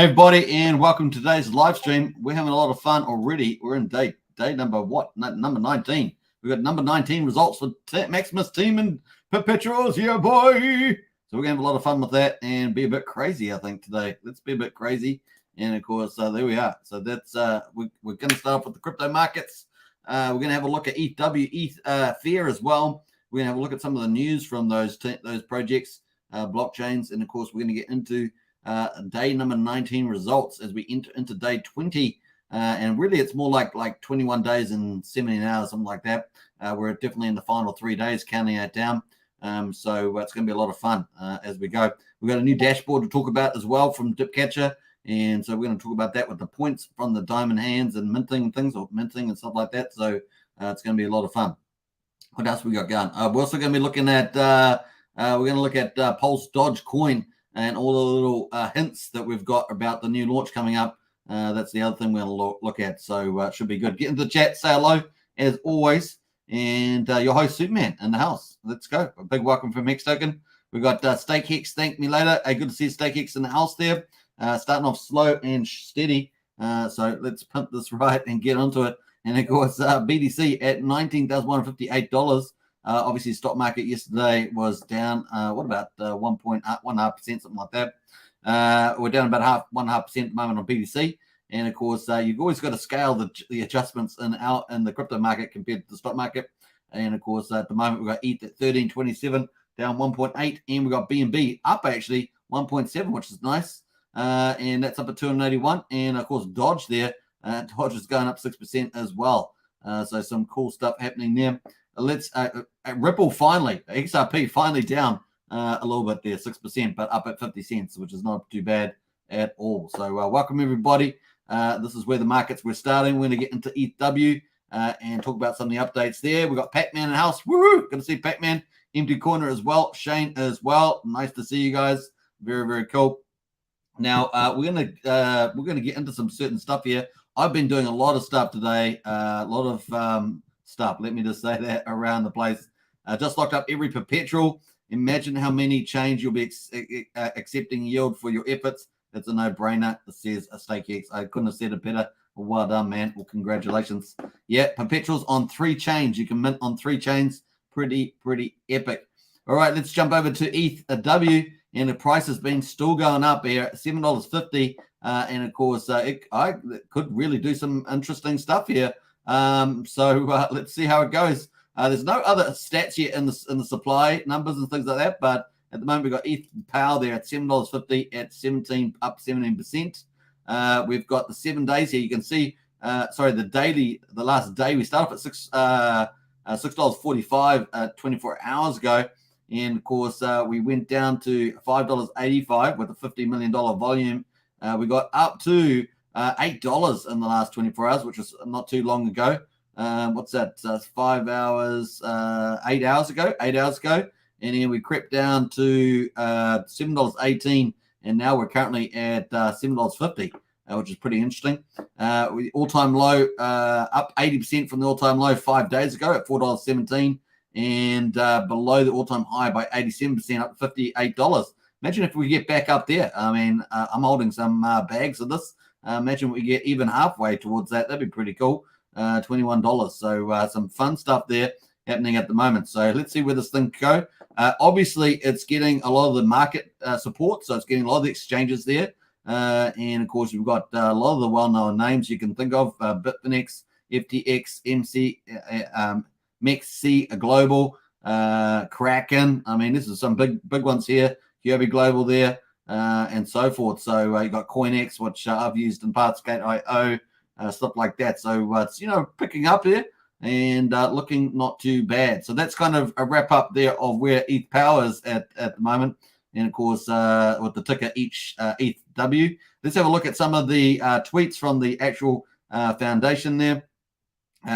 Hey everybody, and welcome to today's live stream. We're having a lot of fun already. We're in day number what? Number 19. We've got number 19 results for Maximus team and Perpetuals. Yeah, boy. So we're going to have a lot of fun with that and be a bit crazy, I think, today. Let's be a bit crazy. And of course, there we are. So that's we're going to start off with the crypto markets. We're going to have a look at ETH W, Fear as well. We're going to have a look at some of the news from those projects, blockchains, and of course, we're going to get into day number 19 results as we enter into day 20, and really it's more like 21 days and 17 hours, something like that. We're definitely in the final 3 days, counting it down. So it's going to be a lot of fun as we go. We've got a new dashboard to talk about as well from Dipcatcher, and so we're going to talk about that with the points from the diamond hands and minting things, or minting and stuff like that. So it's going to be a lot of fun. What else we got going? We're also going to be looking at we're going to look at Pulse Dodge coin and all the little hints that we've got about the new launch coming up. That's the other thing we're going to look at. So it should be good. Get into the chat, say hello as always. And your host, Superman, in the house. Let's go. A big welcome from Hex Token. We've got Stake Hex, thank me later. Good to see Stake Hex in the house there. Starting off slow and steady. So let's pump this right and get onto it. And of course, BTC at $19,158. Obviously, stock market yesterday was down, what about 1.5%, something like that. We're down about 1.5% at the moment on BTC. And of course, you've always got to scale the adjustments in the crypto market compared to the stock market. And of course, at the moment, we've got ETH at 1327, down 1.8. And we've got BNB up actually 1.7, which is nice. And that's up at 281. And of course, Dodge there. Dodge is going up 6% as well. So some cool stuff happening there. Let's Ripple finally, XRP finally down a little bit there, 6%, but up at 50 cents, which is not too bad at all. So welcome everybody. This is where the markets we're starting. We're going to get into ETH W and talk about some of the updates there. We've got Pac-Man in the house. Woo! Good to see Pac-Man. Empty corner as well. Shane as well. Nice to see you guys. Very, very cool. Now we're gonna get into some certain stuff here. I've been doing a lot of stuff today. A lot of stuff. Let me just say that around the place. Just locked up every perpetual. Imagine how many change you'll be accepting yield for your efforts. That's a no-brainer. It says a StakeX. I couldn't have said it better. Well done, man. Well, congratulations. Yeah, perpetuals on 3 chains. You can mint on 3 chains. Pretty epic. All right, let's jump over to ETH W. And the price has been still going up here at $7.50. And of course, it could really do some interesting stuff here. So let's see how it goes. There's no other stats yet in the supply numbers and things like that, but at the moment we've got ETH Power there at $7.50 at 17 up 17%. We've got the 7 days here. You can see, the last day we started off at $6.45 24 hours ago, and of course we went down to $5.85 with a $50 million volume. We got up to $8 in the last 24 hours, which was not too long ago. What's that? 5 hours, 8 hours ago. 8 hours ago, and then we crept down to $7.18, and now we're currently at $7.50, which is pretty interesting. All-time low, up 80% from the all-time low 5 days ago at $4.17, and below the all-time high by 87%, up to $58. Imagine if we get back up there. I mean, I'm holding some bags of this. Imagine we get even halfway towards that. That'd be pretty cool. $21. So some fun stuff there happening at the moment. So let's see where this thing go. Obviously, it's getting a lot of the market support. So it's getting a lot of the exchanges there. And of course, we've got a lot of the well-known names you can think of. Bitfinex, FTX, MC, Maxi Global, Kraken. I mean, this is some big ones here. Huobi Global there, and so forth. So you got CoinX, which I've used in parts, Gate.io, stuff like that. So it's picking up here and looking not too bad. So that's kind of a wrap up there of where ETH Power is at the moment, and of course with the ticker ETHW. Let's have a look at some of the tweets from the actual foundation there.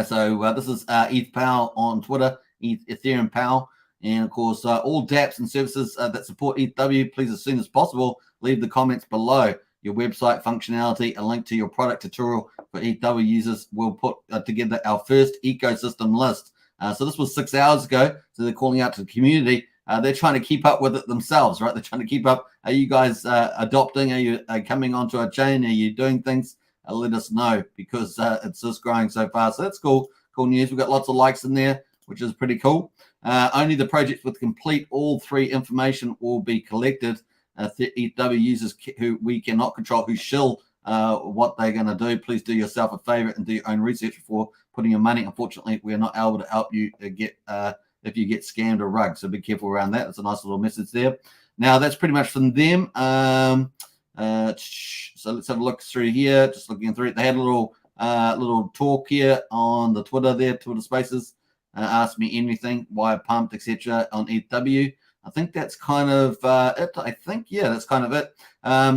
So this is ETH Power on Twitter, Ethereum Power. And of course, all dApps and services that support ETHW, please, as soon as possible, leave the comments below. Your website functionality, a link to your product tutorial for ETHW users. We'll put together our first ecosystem list. So this was 6 hours ago. So they're calling out to the community they're trying to keep up with it themselves, right? They're trying to keep up. Are you guys adopting? Are you coming onto our chain? Are you doing things? Let us know, because it's just growing so fast. So that's cool. Cool news. We've got lots of likes in there, which is pretty cool. Only the projects with complete all three information will be collected. ETH users who we cannot control, who shill what they're going to do. Please do yourself a favor and do your own research before putting your money. Unfortunately, we're not able to help you get if you get scammed or rugged. So be careful around that. That's a nice little message there. Now, that's pretty much from them. So let's have a look through here. Just looking through it. They had a little talk here on the Twitter there, Twitter Spaces. Ask me anything, why pumped, etc. on ETH. I think that's kind of it. I think, yeah, that's kind of it.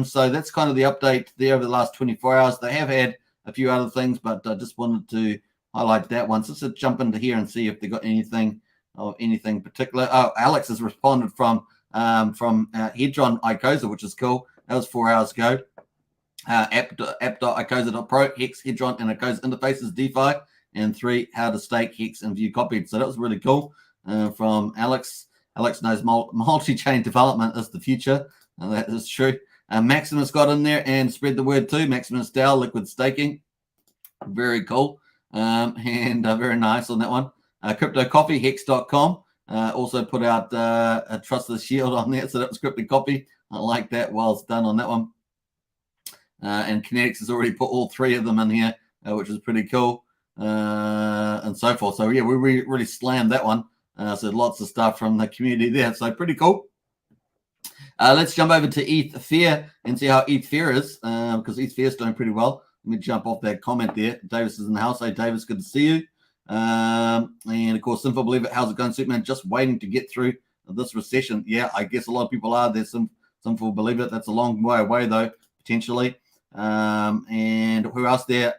So that's kind of the update there over the last 24 hours. They have had a few other things, but I just wanted to highlight that one. So let's jump into here and see if they got anything or anything particular. Oh, Alex has responded from Hitron Icosa, which is cool. That was 4 hours ago. App.icosa.pro, Hex, Hitron, and Icosa interfaces, DeFi, and 3, how to stake, Hex, and view copied. So that was really cool from Alex. Alex knows multi-chain development is the future. That is true. Maximus got in there and spread the word too. Maximus DAO, liquid staking. Very cool. And very nice on that one. Crypto Coffee, Hex.com. Also put out a Trust the Shield on there. So that was Crypto Coffee. I like that. Well done on that one. And Kinetics has already put all 3 of them in here, which is pretty cool. And so forth. So yeah, we really slammed that one. So lots of stuff from the community there. So pretty cool. Let's jump over to ETH Fear and see how ETH Fear is, because ETH Fear is doing pretty well. Let me jump off that comment there. Davis is in the house. Hey, Davis, good to see you. And of course, Sinful Believer, how's it going, Superman? Just waiting to get through this recession. Yeah, I guess a lot of people are. There's some Sinful Believer. That's a long way away, though, potentially. And who else there?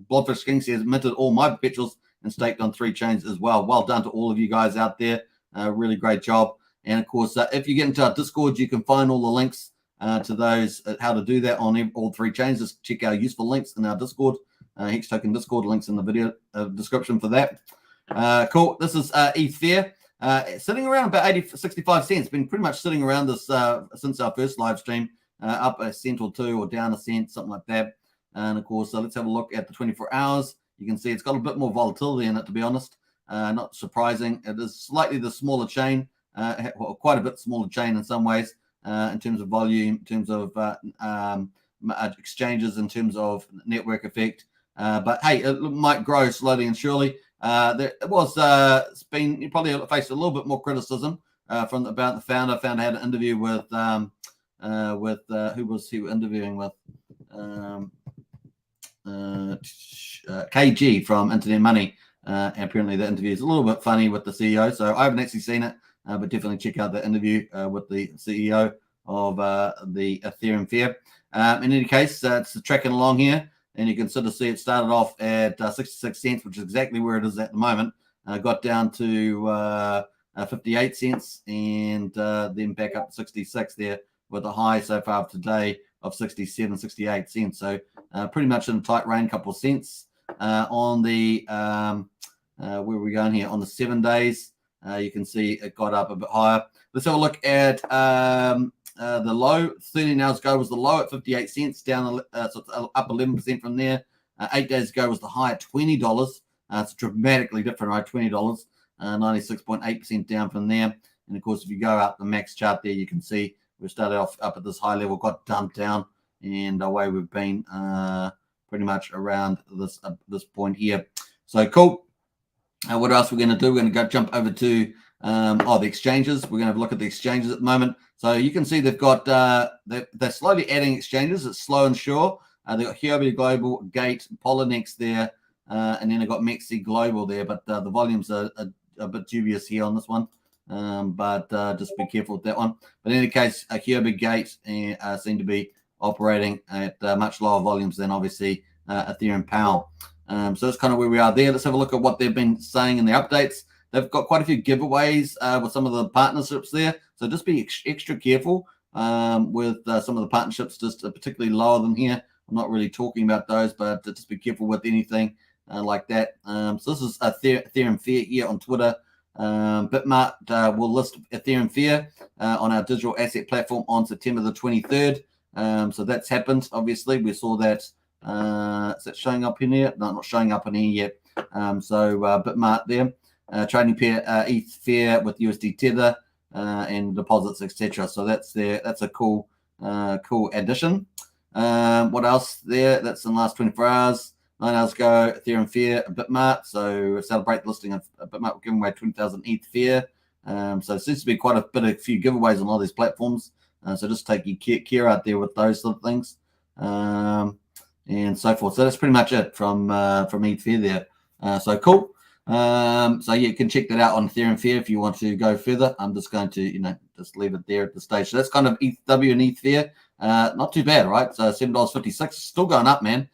Blobfish King says, minted all my perpetuals and staked on 3 chains as well. Well done to all of you guys out there. Really great job. And of course, if you get into our Discord, you can find all the links to those, how to do that on all 3 chains. Just check our useful links in our Discord, Hex Token Discord, links in the video description for that. Cool. This is ETH Fear, sitting around about 65 cents. Been pretty much sitting around this since our first live stream, up a cent or 2 or down a cent, something like that. And of course, let's have a look at the 24 hours. You can see it's got a bit more volatility in it, to be honest. Not surprising. It is slightly the smaller chain, quite a bit smaller chain in some ways, in terms of volume, in terms of exchanges, in terms of network effect. But hey, it might grow slowly and surely. It's been, you probably faced a little bit more criticism about the founder. Founder had an interview with who was he interviewing with? KG from Internet Money. And apparently the interview is a little bit funny with the CEO. So I haven't actually seen it, but definitely check out the interview with the CEO of the Ethereum Fear. In any case, it's tracking along here, and you can sort of see it started off at 66 cents, which is exactly where it is at the moment. Got down to 58 cents, and then back up to 66 there with a high so far of today of 67, 68 cents. So pretty much in a tight range, couple of cents. On the where are we going here? On the 7 days, you can see it got up a bit higher. Let's have a look at the low. 13 hours ago was the low at 58 cents, down so it's up 11% from there. 8 days ago was the high at $20. It's dramatically different, right? $20, 96.8% down from there. And of course, if you go out the max chart there, you can see we started off up at this high level, got dumped down, and away we've been pretty much around this point here. So cool. What else we're going to do? We're going to jump over to the exchanges. We're going to have a look at the exchanges at the moment. So you can see they've got they're slowly adding exchanges. It's slow and sure. They've got Huobi Global, Gate, Poloniex there, and then they've got Maxi Global there. But the volumes are a bit dubious here on this one. But just be careful with that one. But in any case, Huobi, Gate seem to be operating at much lower volumes than obviously Ethereum Powell. So that's kind of where we are there. Let's have a look at what they've been saying in the updates. They've got quite a few giveaways with some of the partnerships there. So just be extra careful with some of the partnerships, just particularly lower than here. I'm not really talking about those, but just be careful with anything like that. So this is Ethereum Fear here on Twitter. Bitmart will list Ethereum Fear on our digital asset platform on September the 23rd. So that's happened. Obviously, we saw that. Is that showing up in here? No, not showing up in here yet. Bitmart there, trading pair ETH Fear with USD Tether and deposits, etc. So that's there. That's a cool addition. What else there? That's in the last 24 hours. 9 hours ago, Ethereum Fear, Bitmart. So celebrate the listing of Bitmart. We're giving away 20,000 ETH Fear. So it seems to be quite a few giveaways on all these platforms. So just take your care out there with those sort of things, and so forth. So that's pretty much it from ETH Fear there. So cool. So you can check that out on Ethereum Fear if you want to go further. I'm just going to just leave it there at the stage. So that's kind of ETH W and ETH Fear. Not too bad, right? So $7.56, still going up, man.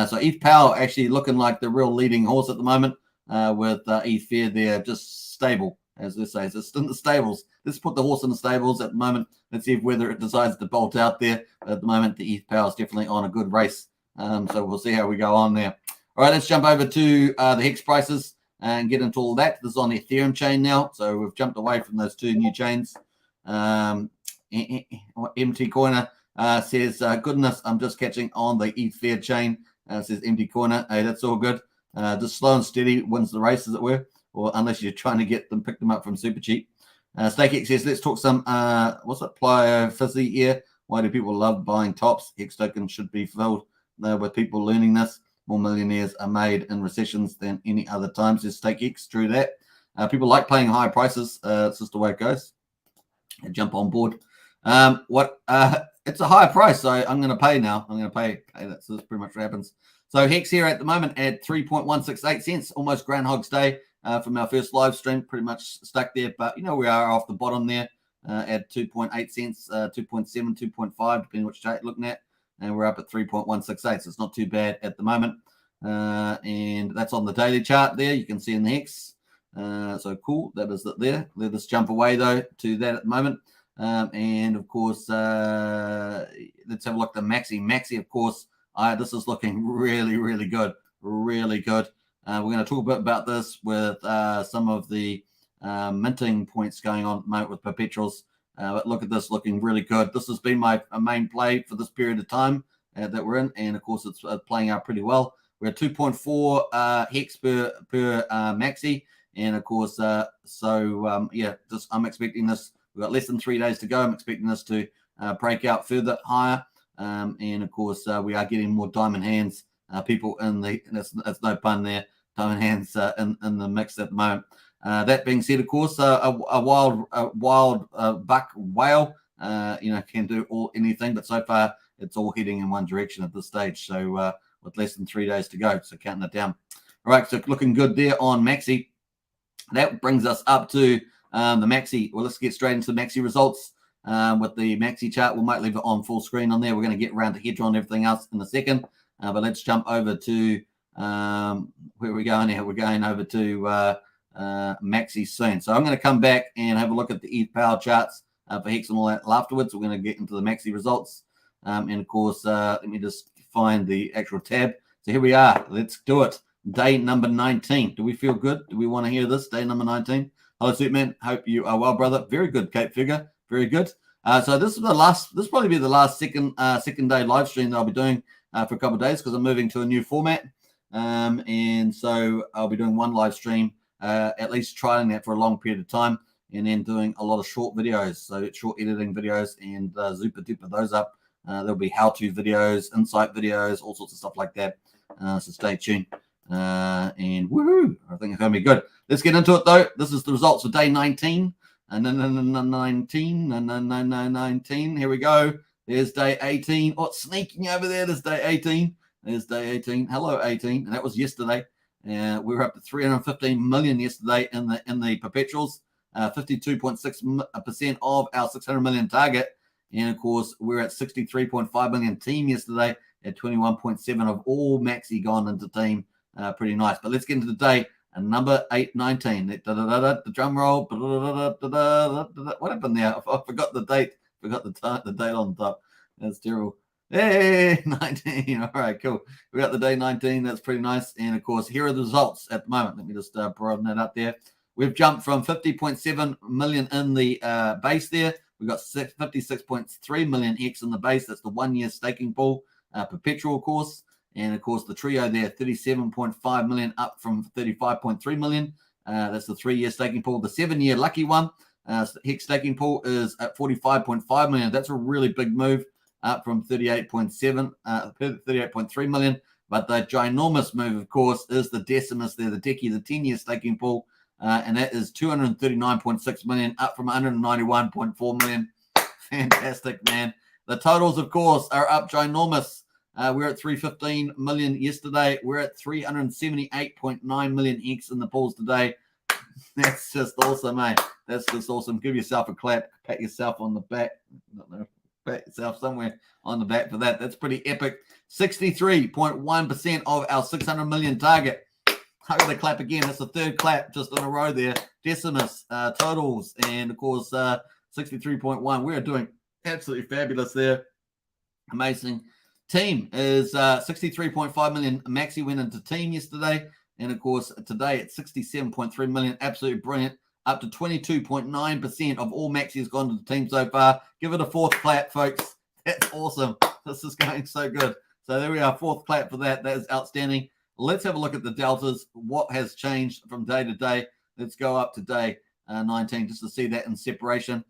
So ETH Power actually looking like the real leading horse at the moment, with ETH Fear there just stable, as they say. So it's in the stables. Let's put the horse in the stables at the moment. Let's see whether it decides to bolt out there. But at the moment, the ETH Power is definitely on a good race. So we'll see how we go on there. All right, let's jump over to the Hex prices and get into all that. This is on the Ethereum chain now. So we've jumped away from those two new chains. MT Coiner says, goodness, I'm just catching on the ETH Fear chain. Says MT Coiner. Hey, that's all good. Just slow and steady wins the race, as it were, or unless you're trying to pick them up from super cheap. StakeX says, let's talk some, what's it, Plyo Fizzy here. Why do people love buying tops? Hex tokens should be filled with people learning this. More millionaires are made in recessions than any other time, says StakeX. True that. People like paying high prices. It's just the way it goes. I jump on board. It's a higher price, so I'm going to pay now. I'm going to pay that. So that's pretty much what happens. So Hex here at the moment at 3.168 cents, almost Groundhog's Day from our first live stream, pretty much stuck there. But, we are off the bottom there at 2.8 cents, 2.7, 2.5, depending which chart you're looking at. And we're up at 3.168, so it's not too bad at the moment. And that's on the daily chart there. You can see in the Hex. So cool. That is it there. Let us jump away, though, to that at the moment. And, of course, let's have a look at the Maxi. Maxi, of course, this is looking really, really good. Really good. We're going to talk a bit about this with some of the minting points going on at the moment with perpetuals. But look at this, looking really good. This has been my main play for this period of time that we're in. And, of course, it's playing out pretty well. We're at 2.4 Hex per Maxi. And, of course, I'm expecting this. We've got less than 3 days to go. I'm expecting this to break out further higher. And, of course, we are getting more diamond hands, people in the, that's no pun there, diamond hands in the mix at the moment. That being said, of course, a wild buck whale, can do anything. But so far, it's all heading in one direction at this stage. So with less than 3 days to go, so counting it down. All right, so looking good there on Maxi. That brings us up to the Maxi. Well, let's get straight into the Maxi results with the Maxi chart. We might leave it on full screen on there. We're going to get around to Hitron and everything else in a second. But let's jump over to where are we going here? We're going over to Maxi soon. So I'm going to come back and have a look at the ETH Power charts for Hex and all that afterwards. We're going to get into the Maxi results. And of course, let me just find the actual tab. So here we are. Let's do it. Day number 19. Do we feel good? Do we want to hear this? Day number 19. Hello, Superman. Hope you are well, brother. Very good, Cape Figure. Very good. So this is the last. This will probably be the last second day live stream that I'll be doing for a couple of days because I'm moving to a new format. And so I'll be doing one live stream, at least trialing that for a long period of time, and then doing a lot of short videos. So short editing videos and super duper those up. There'll be how-to videos, insight videos, all sorts of stuff like that. So stay tuned. And woohoo! I think it's going to be good. Let's get into it though. This is the results for day 19. And then 19. Here we go. There's day 18. Oh, it's sneaking over there. There's day 18. There's day 18. Hello, 18. And that was yesterday. We were up to 315 million yesterday in the perpetuals. 52.6% of our 600 million target. And of course, we're at 63.5 million team yesterday at 21.7 of all Maxi gone into team. Pretty nice. But let's get into the day. And number 819. The drum roll. What happened there? I forgot the date. Forgot the date on top. That's terrible. Hey, 19. All right, cool. We got the day 19. That's pretty nice. And of course, here are the results at the moment. Let me just broaden that up there. We've jumped from 50.7 million in the base there. We've got 56.3 million X in the base. That's the 1 year staking pool, perpetual course. And of course, the trio there, 37.5 million up from 35.3 million. That's the 3 year staking pool. The 7 year lucky one, Hex staking pool is at 45.5 million. That's a really big move, up from 38.3 million. But the ginormous move, of course, is the Decimus there, the Decky, the 10 year staking pool. And that is 239.6 million, up from 191.4 million. Fantastic, man. The totals, of course, are up ginormous. We're at 315 million yesterday. We're at 378.9 million X in the pools today. That's just awesome, mate. That's just awesome. Give yourself a clap. Pat yourself on the back. I don't know. Pat yourself somewhere on the back for that. That's pretty epic. 63.1% of our 600 million target. I'm going to clap again. That's the third clap just in a row there. Decimus, totals, and of course, 63.1. We're doing absolutely fabulous there. Amazing. Team is 63.5 million. Maxi went into team yesterday. And of course, today it's 67.3 million. Absolutely brilliant. Up to 22.9% of all Maxi has gone to the team so far. Give it a fourth clap, folks. That's awesome. This is going so good. So there we are. Fourth clap for that. That is outstanding. Let's have a look at the deltas. What has changed from day to day? Let's go up to day 19 just to see that in separation.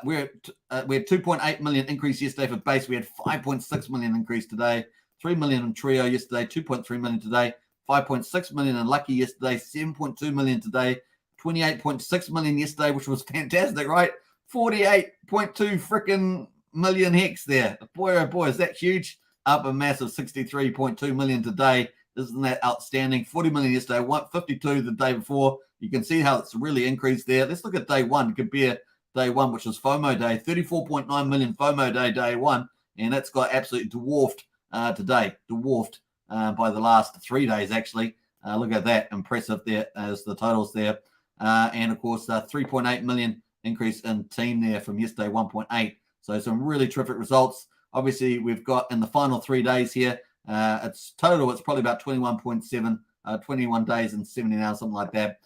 We had 2.8 million increase yesterday for base. We had 5.6 million increase today. 3 million in trio yesterday. 2.3 million today. 5.6 million in lucky yesterday. 7.2 million today. 28.6 million yesterday, which was fantastic, right? 48.2 freaking million Hex there. Boy, oh boy, is that huge? Up a massive 63.2 million today. Isn't that outstanding? 40 million yesterday, 152 the day before. You can see how it's really increased there. Let's look at day one. Compare day one, which was FOMO day. 34.9 million FOMO day one. And that's got absolutely dwarfed today. Dwarfed by the last 3 days, actually. Look at that. Impressive there as the totals there. And, of course, 3.8 million increase in team there from yesterday, 1.8. So some really terrific results. Obviously, we've got in the final 3 days here, it's probably about 21.7, 21 days and 70 hours, something like that.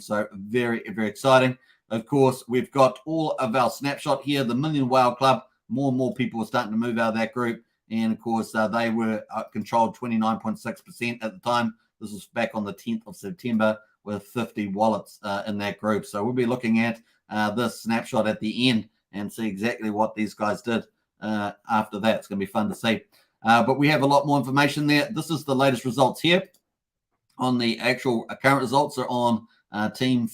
So very, very exciting. Of course, we've got all of our snapshot here, the Million Whale Club. More and more people are starting to move out of that group. And, of course, they were controlled 29.6% at the time. This was back on the 10th of September with 50 wallets in that group. So we'll be looking at this snapshot at the end and see exactly what these guys did after that. It's going to be fun to see. But we have a lot more information there. This is the latest results here. On the actual current results are on team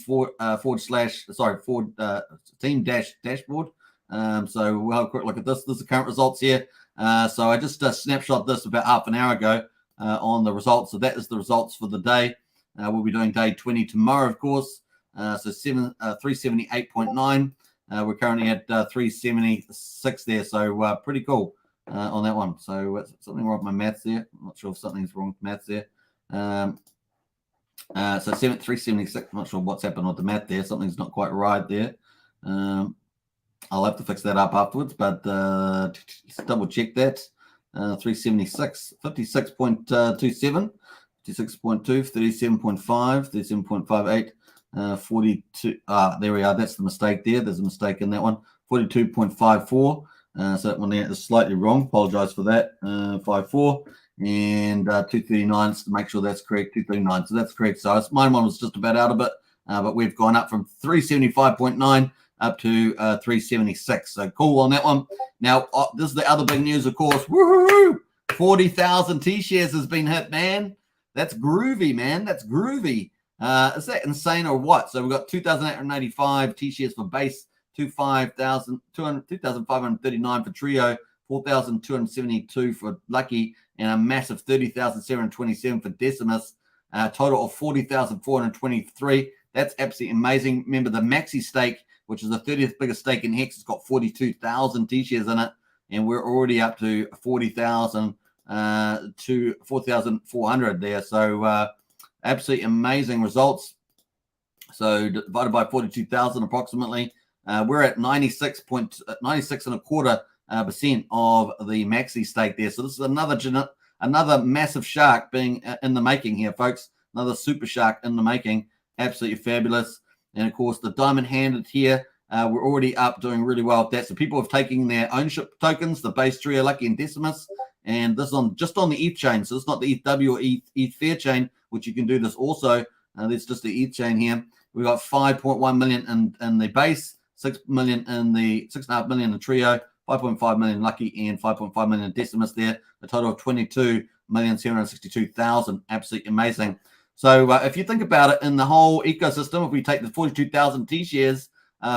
team dashboard. So we'll have a quick look at this. This is the current results here. So I just snapshot this about half an hour ago on the results. So that is the results for the day. We'll be doing day 20 tomorrow, of course. So 378.9. We're currently at 376 there. So pretty cool on that one. So something wrong with my maths there. I'm not sure if something's wrong with maths there. So 376. I'm not sure what's happened with the math there. Something's not quite right there. I'll have to fix that up afterwards, but just double check that. 376, 56.27, 56.2, 37.5, 37.58, 42. There we are. That's the mistake there. There's a mistake in that one. 42.54. So that one there is slightly wrong. Apologize for that. 54 and 239 to make sure that's correct. 239. So that's correct. So my one was just about out of it, but we've gone up from 375.9 up to 376. So cool on that one. Now, this is the other big news, of course. Woohoo! 40,000 T-shares has been hit, man. That's groovy, man. That's groovy. Is that insane or what? So we've got 2,885 T-shares for base, 2,539 for trio, 4,272 for lucky, and a massive 30,727 for Decimus. Total of 40,423. That's absolutely amazing. Remember the Maxi stake, which is the 30th biggest stake in Hex, it's got 42,000 T-shares in it, and we're already up to 40,000 to 4,400 there. So absolutely amazing results. So divided by 42,000 approximately, we're at 96 and a quarter percent of the Maxi stake there. So this is another massive shark being in the making here, folks. Another super shark in the making. Absolutely fabulous. And of course, the diamond handed here, we're already up doing really well with that. So people have taken their ownership tokens, the base Trio, Lucky, and Decimus. And this is just on the ETH chain. So it's not the ETH W or ETH Fear chain, which you can do this also. There's just the ETH chain here. We got 5.1 million in the base, 6 million in the 6.5 million in the Trio, 5.5 million Lucky, and 5.5 million Decimus there. A total of 22,762,000. Absolutely amazing. So if you think about it, in the whole ecosystem, if we take the 42,000 T shares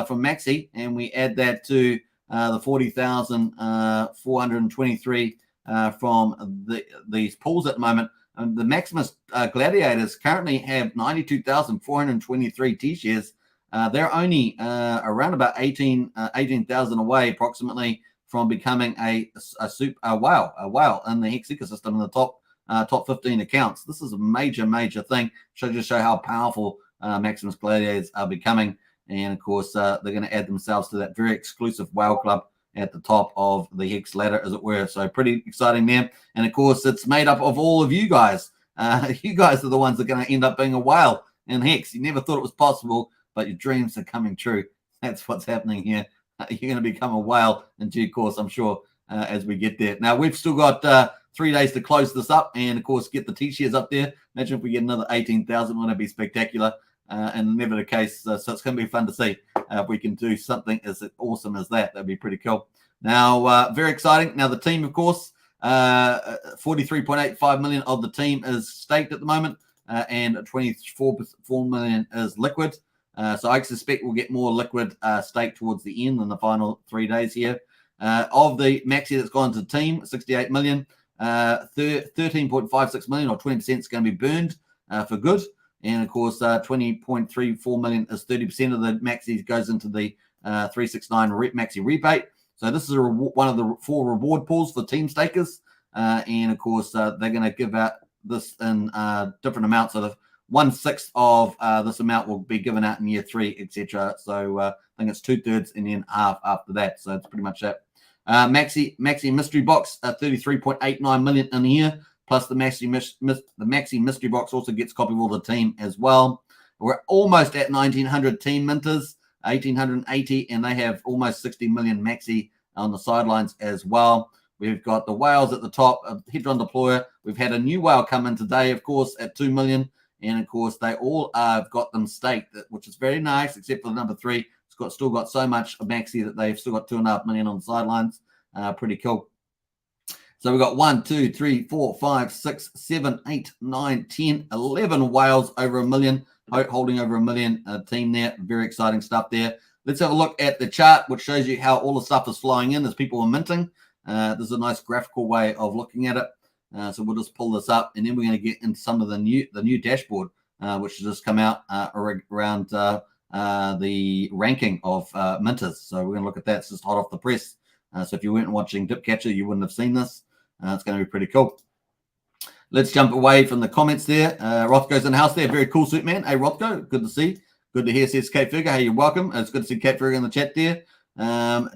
from Maxi and we add that to the 40,423 from these pools at the moment, the Maximus Gladiators currently have 92,423 T shares. They're only around about 18,000 away approximately from becoming a whale in the Hex ecosystem in the top 15 accounts. This is a major thing. Show how powerful Maximus Gladiators are becoming. And of course, they're going to add themselves to that very exclusive whale club at the top of the Hex ladder, as it were. So pretty exciting there. And of course, it's made up of all of you guys. You guys are the ones that are going to end up being a whale in Hex. You never thought it was possible, but your dreams are coming true. That's what's happening here. You're going to become a whale in due course, I'm sure, as we get there. Now, we've still got 3 days to close this up and, of course, get the T-shares up there. Imagine if we get another 18,000. Wouldn't it be spectacular? And never the case. So it's going to be fun to see if we can do something as awesome as that. That'd be pretty cool. Now, very exciting. Now, the team, of course, 43.85 million of the team is staked at the moment, and 24.4 million is liquid. So I suspect we'll get more liquid stake towards the end in the final 3 days here. Of the Maxi that's gone to the team, 68 million, 13.56 million or 20% is going to be burned for good. And of course, 20.34 million is 30% of the Maxi goes into the 369 Maxi rebate. So this is one of the 4 reward pools for team stakers. And of course, they're going to give out this in different amounts. So 1/6 of this amount will be given out in year 3, etc. So I think it's 2/3 and then half after that. So it's pretty much it. Maxi mystery box, 33.89 million in a year, plus the Maxi mystery box also gets copy of all the team as well. We're almost at 1,900 team minters, 1,880, and they have almost 60 million Maxi on the sidelines as well. We've got the whales at the top of Hitron Deployer. We've had a new whale come in today, of course, at 2 million. And of course, they all have got them staked, which is very nice, except for the number 3. It's still got so much Maxi that they've still got 2.5 million on the sidelines. Pretty cool. So we've got 1, 2, 3, 4, 5, 6, 7, 8, 9, 10, 11 whales over 1 million, holding over 1 million team there. Very exciting stuff there. Let's have a look at the chart, which shows you how all the stuff is flowing in as people are minting. This is a nice graphical way of looking at it. So we'll just pull this up, and then we're going to get into some of the new dashboard, which has just come out around the ranking of minters. So we're going to look at that. It's just hot off the press. So if you weren't watching Dipcatcher, you wouldn't have seen this. It's going to be pretty cool. Let's jump away from the comments there. Rothko's in the house there. Very cool suit, man. Hey, Rothko, good to see. Good to hear, says Kate Figure. Hey, you're welcome. It's good to see Kate Figure in the chat there.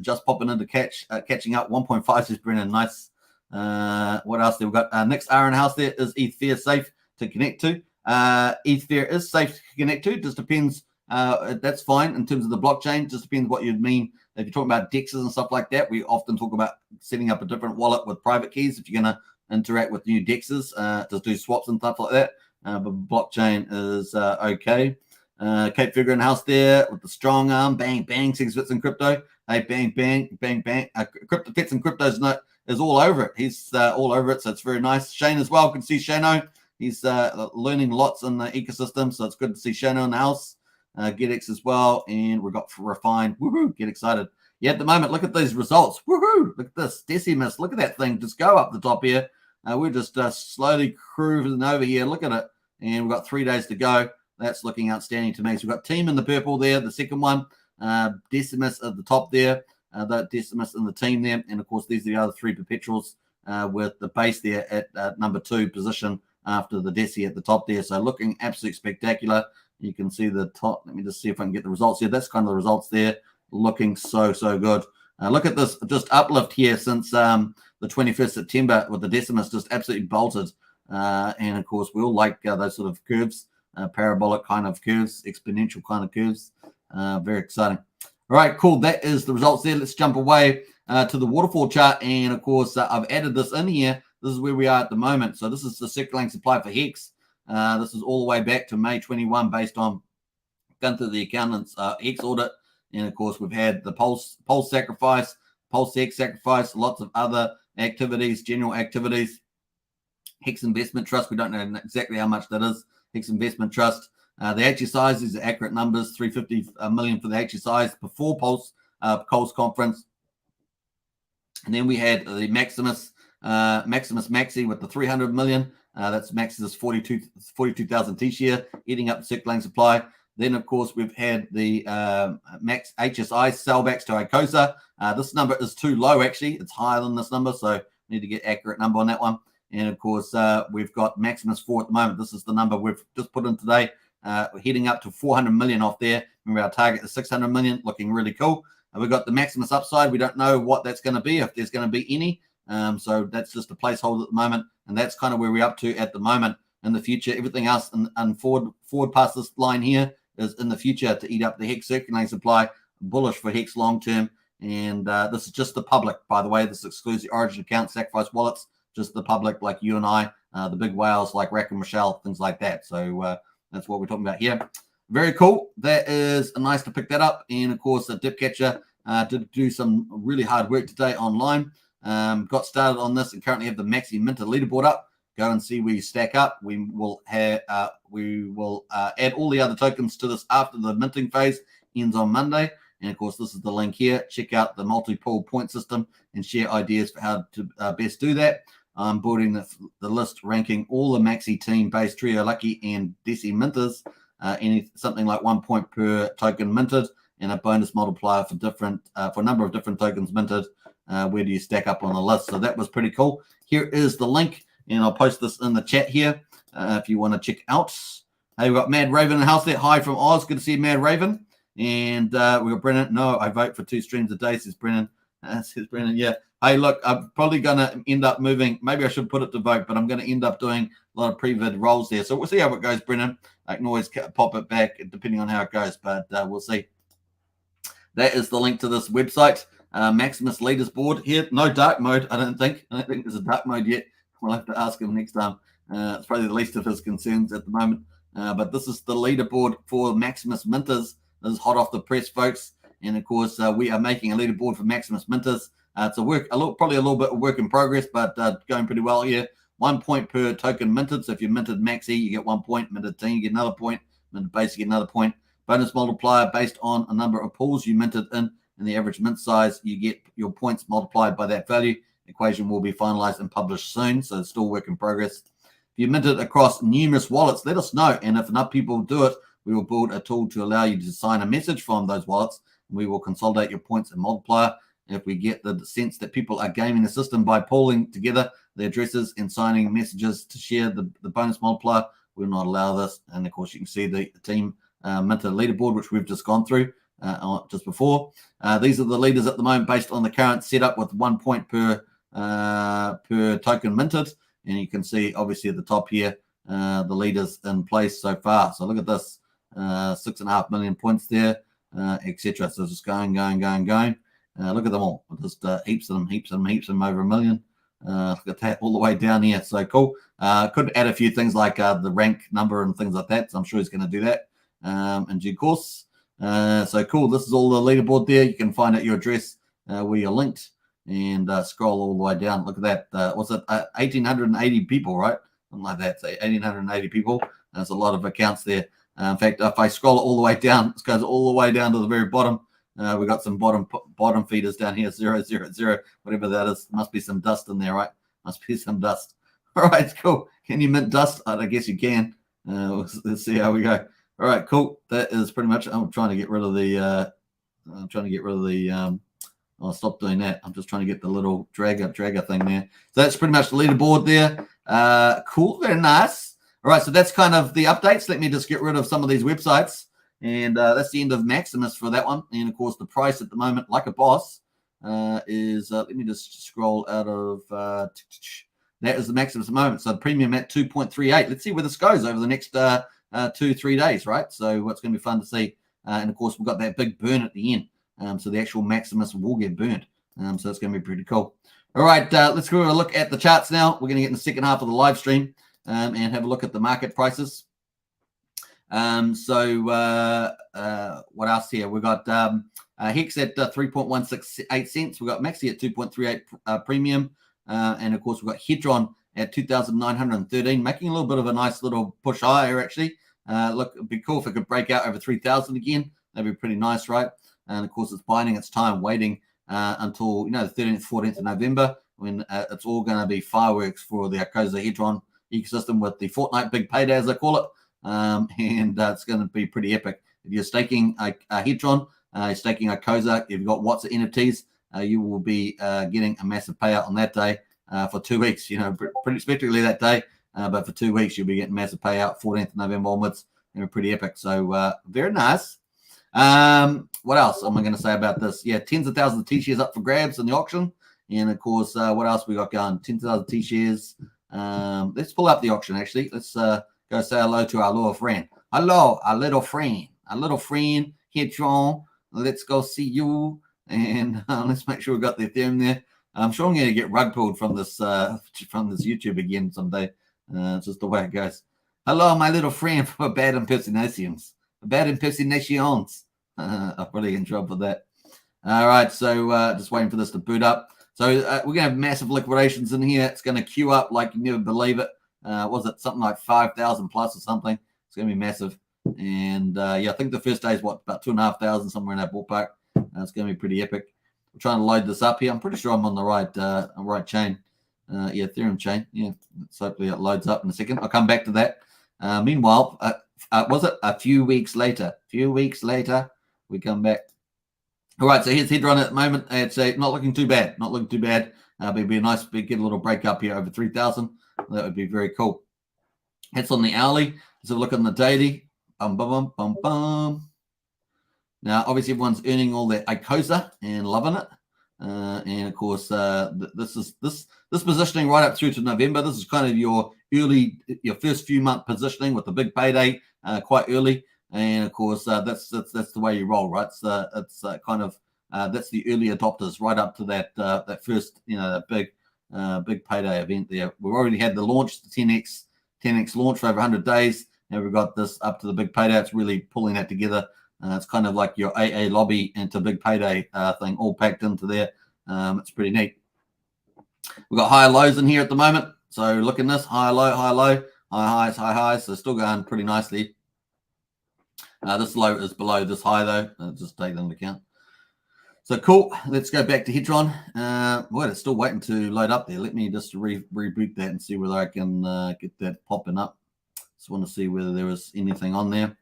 Just popping into catching up. 1.5 says Brennan. Nice. What else? We've got next R in the house there is ETH Fear safe to connect to. ETH Fear is safe to connect to. Just depends. That's fine in terms of the blockchain. Just depends what you'd mean. If you're talking about dexes and stuff like that, we often talk about setting up a different wallet with private keys if you're going to interact with new dexes, to do swaps and stuff like that. But blockchain is okay. Kate Figure in the house there with the strong arm. Bang, bang, 6 bits in crypto. Hey, bang, bang, bang, bang. Crypto fits and crypto's is all over it. He's all over it, so it's very nice. Shane as well. Good to see Shano. He's learning lots in the ecosystem, so it's good to see Shano in the house. GetX as well, and we've got Refine. Woohoo! Get excited. Yeah, at the moment, look at these results. Woohoo! Look at this. Decimus. Look at that thing. Just go up the top here. We're just slowly cruising over here. Look at it. And we've got 3 days to go. That's looking outstanding to me. So we've got team in the purple there, the second one. Decimus at the top there. That Decimus in the team there. And, of course, these are the other 3 perpetuals with the base there at number 2 position after the Deci at the top there. So looking absolutely spectacular. You can see the top. Let me just see if I can get the results here. That's kind of the results there. Looking so good. Look at this just uplift here since the 21st September with the Decimus just absolutely bolted. And, of course, we all like those sort of curves. parabolic kind of curves, exponential kind of curves. Very exciting. All right, cool. That is the results there. Let's jump away to the waterfall chart. And of course, I've added this in here. This is where we are at the moment. So this is the circulating supply for Hex. This is all the way back to May 21 based on going through the accountant's Hex audit. And of course, we've had the Pulse Sacrifice, Pulse Hex Sacrifice, lots of other activities, general activities. Hex Investment Trust, we don't know exactly how much that is. Hex Investment Trust. The HSIs, these are accurate numbers, 350 million for the HSIs before Pulse conference. And then we had the Maximus Maxi with the 300 million. That's Maximus 42,000 T-share, eating up the circulating supply. Then, of course, we've had the Max HSI sellbacks to ICOSA. This number is too low, actually. It's higher than this number, so we need to get accurate number on that one. And, of course, we've got Maximus 4 at the moment. This is the number we've just put in today. We're heading up to 400 million off there. Remember, our target is 600 million, looking really cool. We've got the Maximus upside. We don't know what that's going to be, if there's going to be any. So that's just a placeholder at the moment. And that's kind of where we're up to at the moment. In the future, everything else and forward past this line here is in the future to eat up the Hex circulating supply. Bullish for Hex long term. And this is just the public, by the way. This excludes the Origin account, Sacrifice wallets, just the public like you and I, the big whales like Rack and Michelle, things like that. So that's what we're talking about here. Very cool. That is nice to pick that up. And, of course, the Dip Catcher did do some really hard work today online. Got started on this and currently have the Maxi Minter leaderboard up. Go and see where you stack up. We will add all the other tokens to this after the minting phase ends on Monday. And, of course, this is the link here. Check out the multi-pool point system and share ideas for how to best do that. I'm building the list ranking all the Maxi team-based Trio Lucky and Desi minters, something like 1 point per token minted, and a bonus multiplier for a number of different tokens minted. Where do you stack up on the list? So that was pretty cool. Here is the link, and I'll post this in the chat here if you want to check out. Hey, we've got Mad Raven in the house there. Hi from Oz. Good to see you, Mad Raven. And we've got Brennan. No, I vote for 2 streams a day, says Brennan. Says Brennan, yeah. Hey, look, I'm probably going to end up moving. Maybe I should put it to vote, but I'm going to end up doing a lot of pre-vid rolls there. So we'll see how it goes, Brennan. I can always pop it back depending on how it goes, but we'll see. That is the link to this website. Maximus leaders board here. No dark mode, I don't think. I don't think there's a dark mode yet. We'll have to ask him next time. It's probably the least of his concerns at the moment. But this is the leaderboard for Maximus Minters. This is hot off the press, folks. And, of course, we are making a leaderboard for Maximus Minters. It's probably a little bit of work in progress, but going pretty well here. 1 point per token minted. So if you minted Maxi, you get 1 point. Minted Team, you get another point. Minted Base, you get another point. Bonus multiplier based on a number of pools you minted in and the average mint size. You get your points multiplied by that value. Equation will be finalized and published soon, so it's still work in progress. If you mint it across numerous wallets, let us know. And if enough people do it, we will build a tool to allow you to sign a message from those wallets. We will consolidate your points and multiplier. If we get the sense that people are gaming the system by pulling together the addresses and signing messages to share the bonus multiplier, we will not allow this. And, of course, you can see the team minter leaderboard, which we've just gone through just before. These are the leaders at the moment based on the current setup with 1 point per token minted. And you can see, obviously, at the top here, the leaders in place so far. So look at this, 6.5 million points there, etc. So just going. Look at them all. Just heaps of them, over 1 million. Look at that all the way down here. So cool. Could add a few things like the rank number and things like that. So I'm sure he's going to do that in due course. So cool. This is all the leaderboard there. You can find out your address where you're linked and scroll all the way down. Look at that. What's it? 1,880 people, right? Something like that. So 1,880 people. There's a lot of accounts there. In fact, if I scroll all the way down, it goes all the way down to the very bottom. We got some bottom feeders down here, 000, whatever that is. Must be some dust in there, right? Must be some dust. All right, cool. Can you mint dust? I guess you can. Let's see how we go. All right, cool. That is pretty much. I'm trying to get rid of the. I'll stop doing that. I'm just trying to get the little dragger thing there. So that's pretty much the leaderboard there. Cool. Very nice. All right, so that's kind of the updates. Let me just get rid of some of these websites. And that's the end of Maximus for that one. And, of course, the price at the moment, like a boss, is, let me just scroll out of, that is the Maximus at the moment. So the premium at 2.38. Let's see where this goes over the next 2-3 days, right? So what's going to be fun to see. And of course, we've got that big burn at the end. So the actual Maximus will get burned. So it's going to be pretty cool. All right, let's go a look at the charts now. We're going to get in the second half of the live stream and have a look at the market prices. What else here? We've got Hex at 3.168 cents. We've got Maxi at 2.38 premium. And of course, we've got Hitron at 2,913, making a little bit of a nice little push higher, actually. Look, it'd be cool if it could break out over 3,000 again. That'd be pretty nice, right? And of course, it's biding its time, waiting until, the 13th, 14th of November, when it's all going to be fireworks for the Arcosa Hitron ecosystem with the Fortnite big payday, as I call it. And it's going to be pretty epic. If you're staking a Hitron, staking Arcosa, if you've got watts of NFTs, you will be getting a massive payout on that day for 2 weeks. Pretty spectacularly that day, but for 2 weeks, you'll be getting massive payout 14th of November onwards. Pretty epic. So very nice. What else am I going to say about this? Yeah, tens of thousands of T-shares up for grabs in the auction. And of course, what else we got going? 10,000 T-shares. Let's pull up the auction, actually. Let's go say hello to our little friend. Hello, our little friend. Our little friend, Hitron. Let's go see you. And let's make sure we got the Ethereum there. I'm sure I'm going to get rug pulled from this YouTube again someday. It's just the way it goes. Hello, my little friend, for bad impersonations. Bad impersonations. I'm really in trouble with that. All right, so just waiting for this to boot up. So we're going to have massive liquidations in here. It's going to queue up like you never believe it. Was it something like 5,000 plus or something? It's going to be massive. And yeah, I think the first day is what, about 2,500, somewhere in that ballpark. It's going to be pretty epic. We're trying to load this up here. I'm pretty sure I'm on the right chain. Yeah, Ethereum chain. Yeah, so hopefully it loads up in a second. I'll come back to that. Meanwhile, was it a few weeks later? We come back. All right, so here's Hitron at the moment. It's not looking too bad. Not looking too bad. But it'd be nice if we get a little break up here over 3,000. That would be very cool. It's on the hourly. Let's have a look on the daily. Bum, bum, bum, bum, bum. Now, obviously, everyone's earning all their Arcosa and loving it. And of course, this positioning right up through to November. This is kind of your first few month positioning with the big payday quite early. And of course, that's the way you roll, right? It's kind of that's the early adopters right up to that first that big payday event there. We've already had the launch, the 10x launch for over 100 days. Now we've got this up to the big payday. It's really pulling that together. It's kind of like your AA lobby into big payday thing all packed into there. It's pretty neat. We've got higher lows in here at the moment. So look at this, high low, high highs. So still going pretty nicely. This low is below this high though. Just take that into account. So cool. Let's go back to Hitron. Well, it's still waiting to load up there. Let me just reboot that and see whether I can get that popping up. Just want to see whether there was anything on there.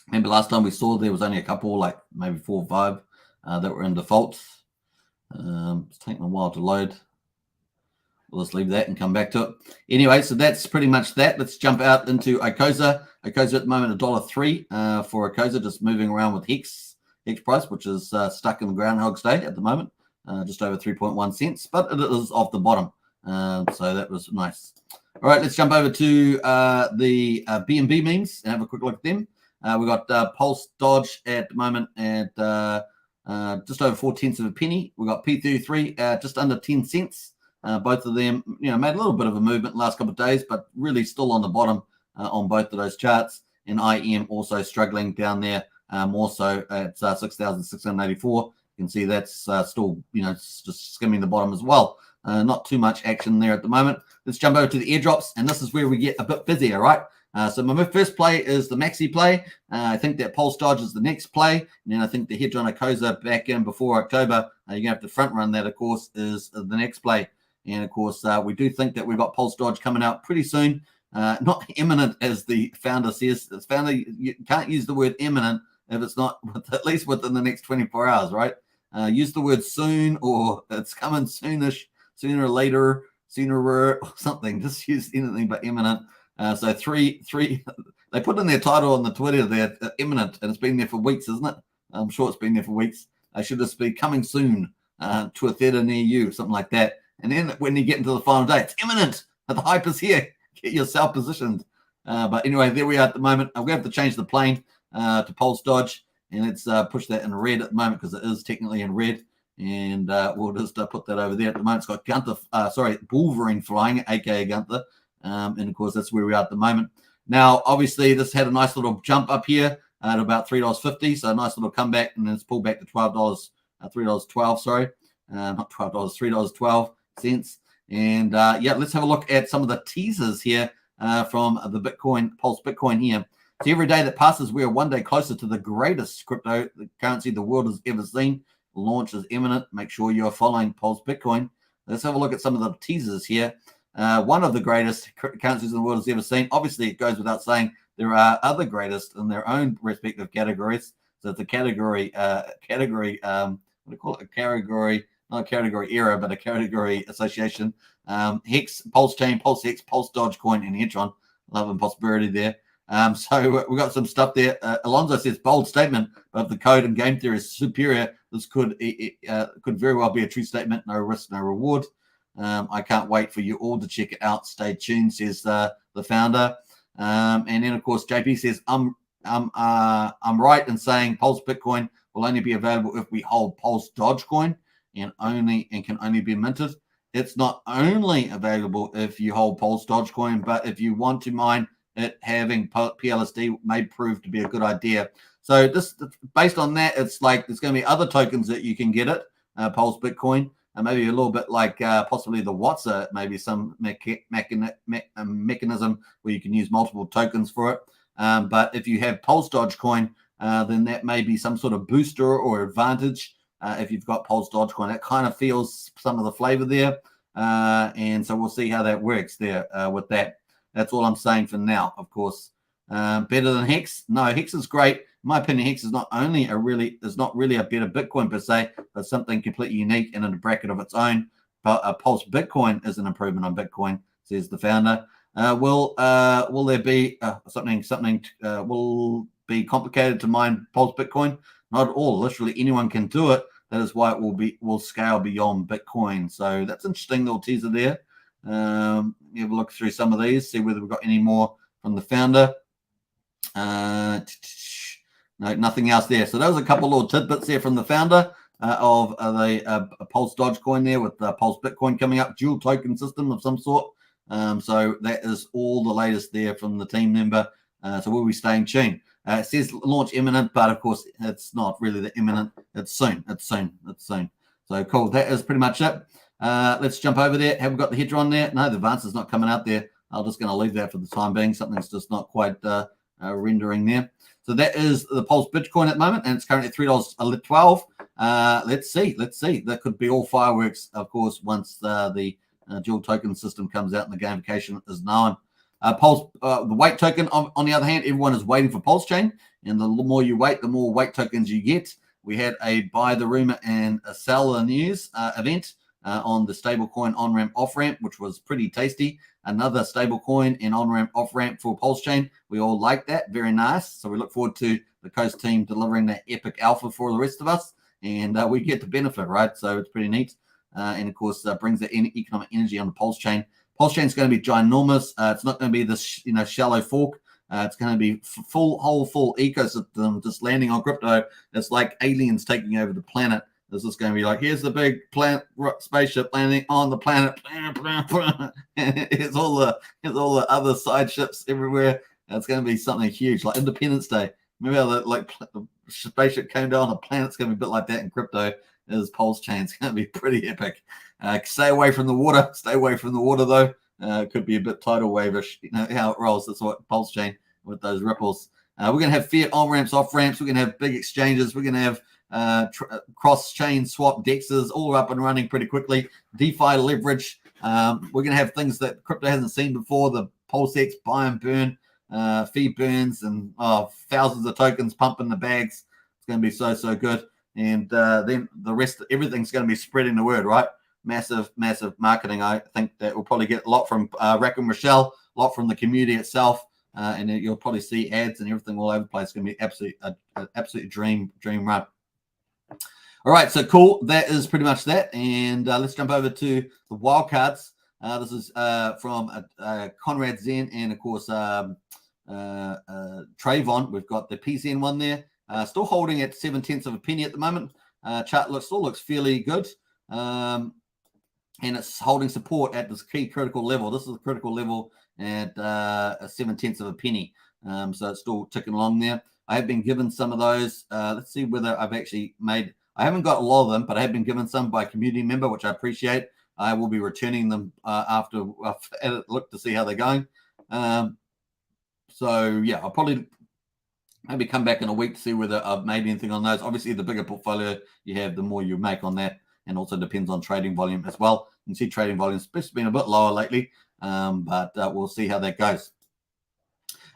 Remember last time we saw there was only a couple, like maybe 4 or 5 that were in default. It's taking a while to load. We'll just leave that and come back to it. Anyway, so that's pretty much that. Let's jump out into Arcosa. Arcosa at the moment $1.03 for Arcosa, just moving around with Hex price, which is stuck in the groundhog state at the moment, just over 3.1 cents, but it is off the bottom. So that was nice. All right, let's jump over to the BNB memes and have a quick look at them. We got Pulse Dodge at the moment at just over 4 tenths of a penny. We got P33 just under 10 cents. Both of them, made a little bit of a movement the last couple of days, but really still on the bottom on both of those charts. And IM also struggling down there, more so at 6,684. You can see that's still, just skimming the bottom as well. Not too much action there at the moment. Let's jump over to the airdrops, and this is where we get a bit busier, right? So my first play is the Maxi play. I think that Pulse Dodge is the next play. And then I think the Hitron Arcosa back in before October, you're going to have to front run that, of course, is the next play. And of course, we do think that we've got Pulse Dodge coming out pretty soon. Not imminent, as the founder says. The founder, you can't use the word imminent if it's not at least within the next 24 hours, right? Use the word soon, or it's coming soonish, sooner or later, sooner or something. Just use anything but imminent. So three, they put in their title on the Twitter there, imminent, and it's been there for weeks, isn't it? I'm sure it's been there for weeks. They should just be coming soon to a theater near you, something like that. And then when you get into the final day, it's imminent. The hype is here. Get yourself positioned. But anyway, there we are at the moment. I'm going to have to change the plane to Pulse Dodge, and let's push that in red at the moment because it is technically in red. And we'll just put that over there at the moment. It's got Gunther, Wolverine flying, aka Gunther. And of course, that's where we are at the moment. Now, obviously, this had a nice little jump up here at about $3.50. So a nice little comeback, and then it's pulled back to $3.12, sorry. Not $12, $3.12. And yeah, let's have a look at some of the teasers here from the Pulse Bitcoin here. So every day that passes, we are one day closer to the greatest cryptocurrency the world has ever seen. Launch is imminent. Make sure you're following Pulse Bitcoin. Let's have a look at some of the teasers here. One of the greatest currencies in the world has ever seen. Obviously, it goes without saying there are other greatest in their own respective categories. So it's a category, what do you call it? A category, not a category era, but a category association. Hex, Pulsechain, Pulse Hex, Pulse Dogecoin, and Hitron. Love and prosperity there. So we've got some stuff there. Alonzo says, bold statement, but if the code and game theory is superior, this could very well be a true statement. No risk, no reward. I can't wait for you all to check it out. Stay tuned, says the founder. And then, of course, JP says, I'm right in saying Pulse Bitcoin will only be available if we hold Pulse Dogecoin and can only be minted. It's not only available if you hold Pulse Dogecoin, but if you want to mine it, having PLSD may prove to be a good idea. So this, based on that, it's like there's going to be other tokens that you can get it, Pulse Bitcoin, and maybe a little bit like possibly the Watsa, maybe some mechanism where you can use multiple tokens for it. But if you have Pulse Dogecoin, then that may be some sort of booster or advantage if you've got Pulse Dogecoin. That kind of feels some of the flavor there. And so we'll see how that works there with that. That's all I'm saying for now, of course. Better than Hex? No, Hex is great. In my opinion, Hex is not really a better Bitcoin per se, but something completely unique and in a bracket of its own. But Pulse Bitcoin is an improvement on Bitcoin, says the founder. Will there be will be complicated to mine Pulse Bitcoin? Not at all. Literally anyone can do it. That is why it will scale beyond Bitcoin. So that's an interesting little teaser there. Have a look through some of these, see whether we've got any more from the founder. No, nothing else there. So that was a couple little tidbits there from the founder of the Pulse Dogecoin there with the Pulse Bitcoin coming up, dual token system of some sort. So that is all the latest there from the team member. So we'll be staying tuned. It says launch imminent, but of course it's not really the imminent. It's soon. So cool. That is pretty much it. Let's jump over there. Have we got the Hitron there? No, the advance is not coming out there. I'm just going to leave that for the time being. Something's just not quite rendering there. So that is the Pulse Bitcoin at the moment, and it's currently $3.12. Let's see. That could be all fireworks, of course, once the dual token system comes out and the gamification is known. Pulse, the weight token, on the other hand, everyone is waiting for Pulsechain, and the more you wait, the more weight tokens you get. We had a buy the rumor and a sell the news event on the stablecoin on-ramp, off-ramp, which was pretty tasty. Another stablecoin and on-ramp, off-ramp for Pulsechain. We all like that. Very nice. So we look forward to the Coast team delivering that epic alpha for the rest of us, and we get the benefit, right? So it's pretty neat. And, of course, brings the economic energy on the Pulsechain. Pulsechain is going to be ginormous. It's not going to be this, shallow fork. It's going to be full ecosystem just landing on crypto. It's like aliens taking over the planet. This is going to be like, here's the big planet spaceship landing on the planet. Here's all the other side ships everywhere. It's going to be something huge, like Independence Day. Remember how the spaceship came down on a planet? It's going to be a bit like that in crypto. Is Pulsechain. It's going to be pretty epic. Stay away from the water. Stay away from the water, though. Could be a bit tidal wave-ish. How it rolls. That's what Pulsechain with those ripples. We're going to have fiat on-ramps, off-ramps. We're going to have big exchanges. We're going to have cross-chain swap dexes all up and running pretty quickly. DeFi leverage. We're going to have things that crypto hasn't seen before. The PulseX buy and burn, fee burns, and thousands of tokens pumping the bags. It's going to be so good. And then the rest, everything's going to be spreading the word, right? Massive marketing. I think that we'll probably get a lot from Rack and Rochelle, a lot from the community itself, and then you'll probably see ads and everything all over the place. It's going to be absolute dream run. All right, so cool. That is pretty much that. And let's jump over to the wildcards. This is from Conrad Zen and, of course, Trayvon. We've got the PZN one there. Still holding at 0.7 of a penny at the moment. Chart still looks fairly good. And it's holding support at this key critical level. This is the critical level at 0.7 of a penny. So it's still ticking along there. I have been given some of those. Let's see whether I've actually made. I haven't got a lot of them, but I have been given some by a community member, which I appreciate. I will be returning them after I've look to see how they're going. So yeah, I'll probably maybe come back in a week to see whether I've made anything on those. Obviously, the bigger portfolio you have, the more you make on that, and also depends on trading volume as well. You can see trading volume has been a bit lower lately, but we'll see how that goes.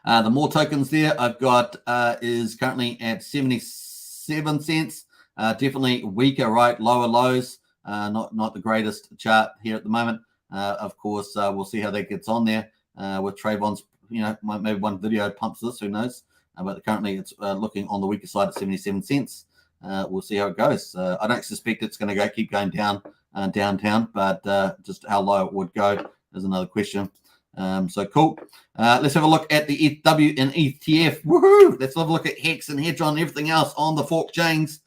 The more tokens there I've got is currently at 77 cents. Definitely weaker, right? Lower lows. Not the greatest chart here at the moment. Of course, we'll see how that gets on there with Trayvon's. Maybe one video pumps this. Who knows? But currently, it's looking on the weaker side at 77 cents. We'll see how it goes. I don't suspect it's going to keep going down downtown, but just how low it would go is another question. So cool. Let's have a look at the ETH W and ETF. Woohoo! Let's have a look at Hex and Hitron and everything else on the fork chains.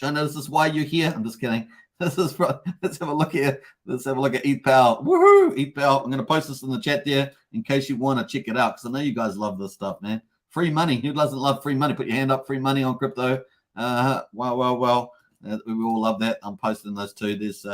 I know this is why you're here. I'm just kidding. Let's have a look here. Let's have a look at ETH Power. Woohoo! ETH Power. I'm going to post this in the chat there in case you want to check it out, because I know you guys love this stuff, man. Free money. Who doesn't love free money? Put your hand up. Free money on crypto. Well. We all love that. I'm posting those two. There's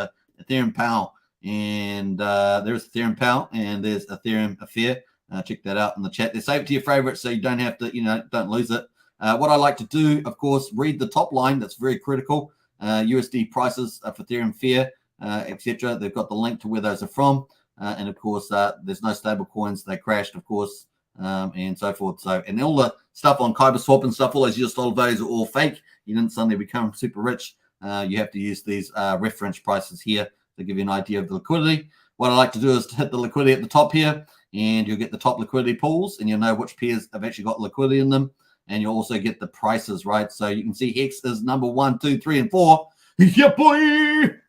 Ethereum Power, and there's Ethereum Power, and there's Ethereum Fear. Check that out in the chat. They're saved to your favorites, so you don't have to, don't lose it. What I like to do, of course, read the top line. That's very critical. USD prices for Ethereum Fear, etc. They've got the link to where those are from. And of course, there's no stable coins. They crashed, of course, and so forth. So, and all the stuff on Kyber Swap and stuff, all those US dollar values are all fake. You didn't suddenly become super rich. You have to use these reference prices here to give you an idea of the liquidity. What I like to do is to hit the liquidity at the top here, and you'll get the top liquidity pools, and you'll know which pairs have actually got liquidity in them. And you'll also get the prices, right? So you can see Hex is number 1, 2, 3, and 4. Yeah, boy! Did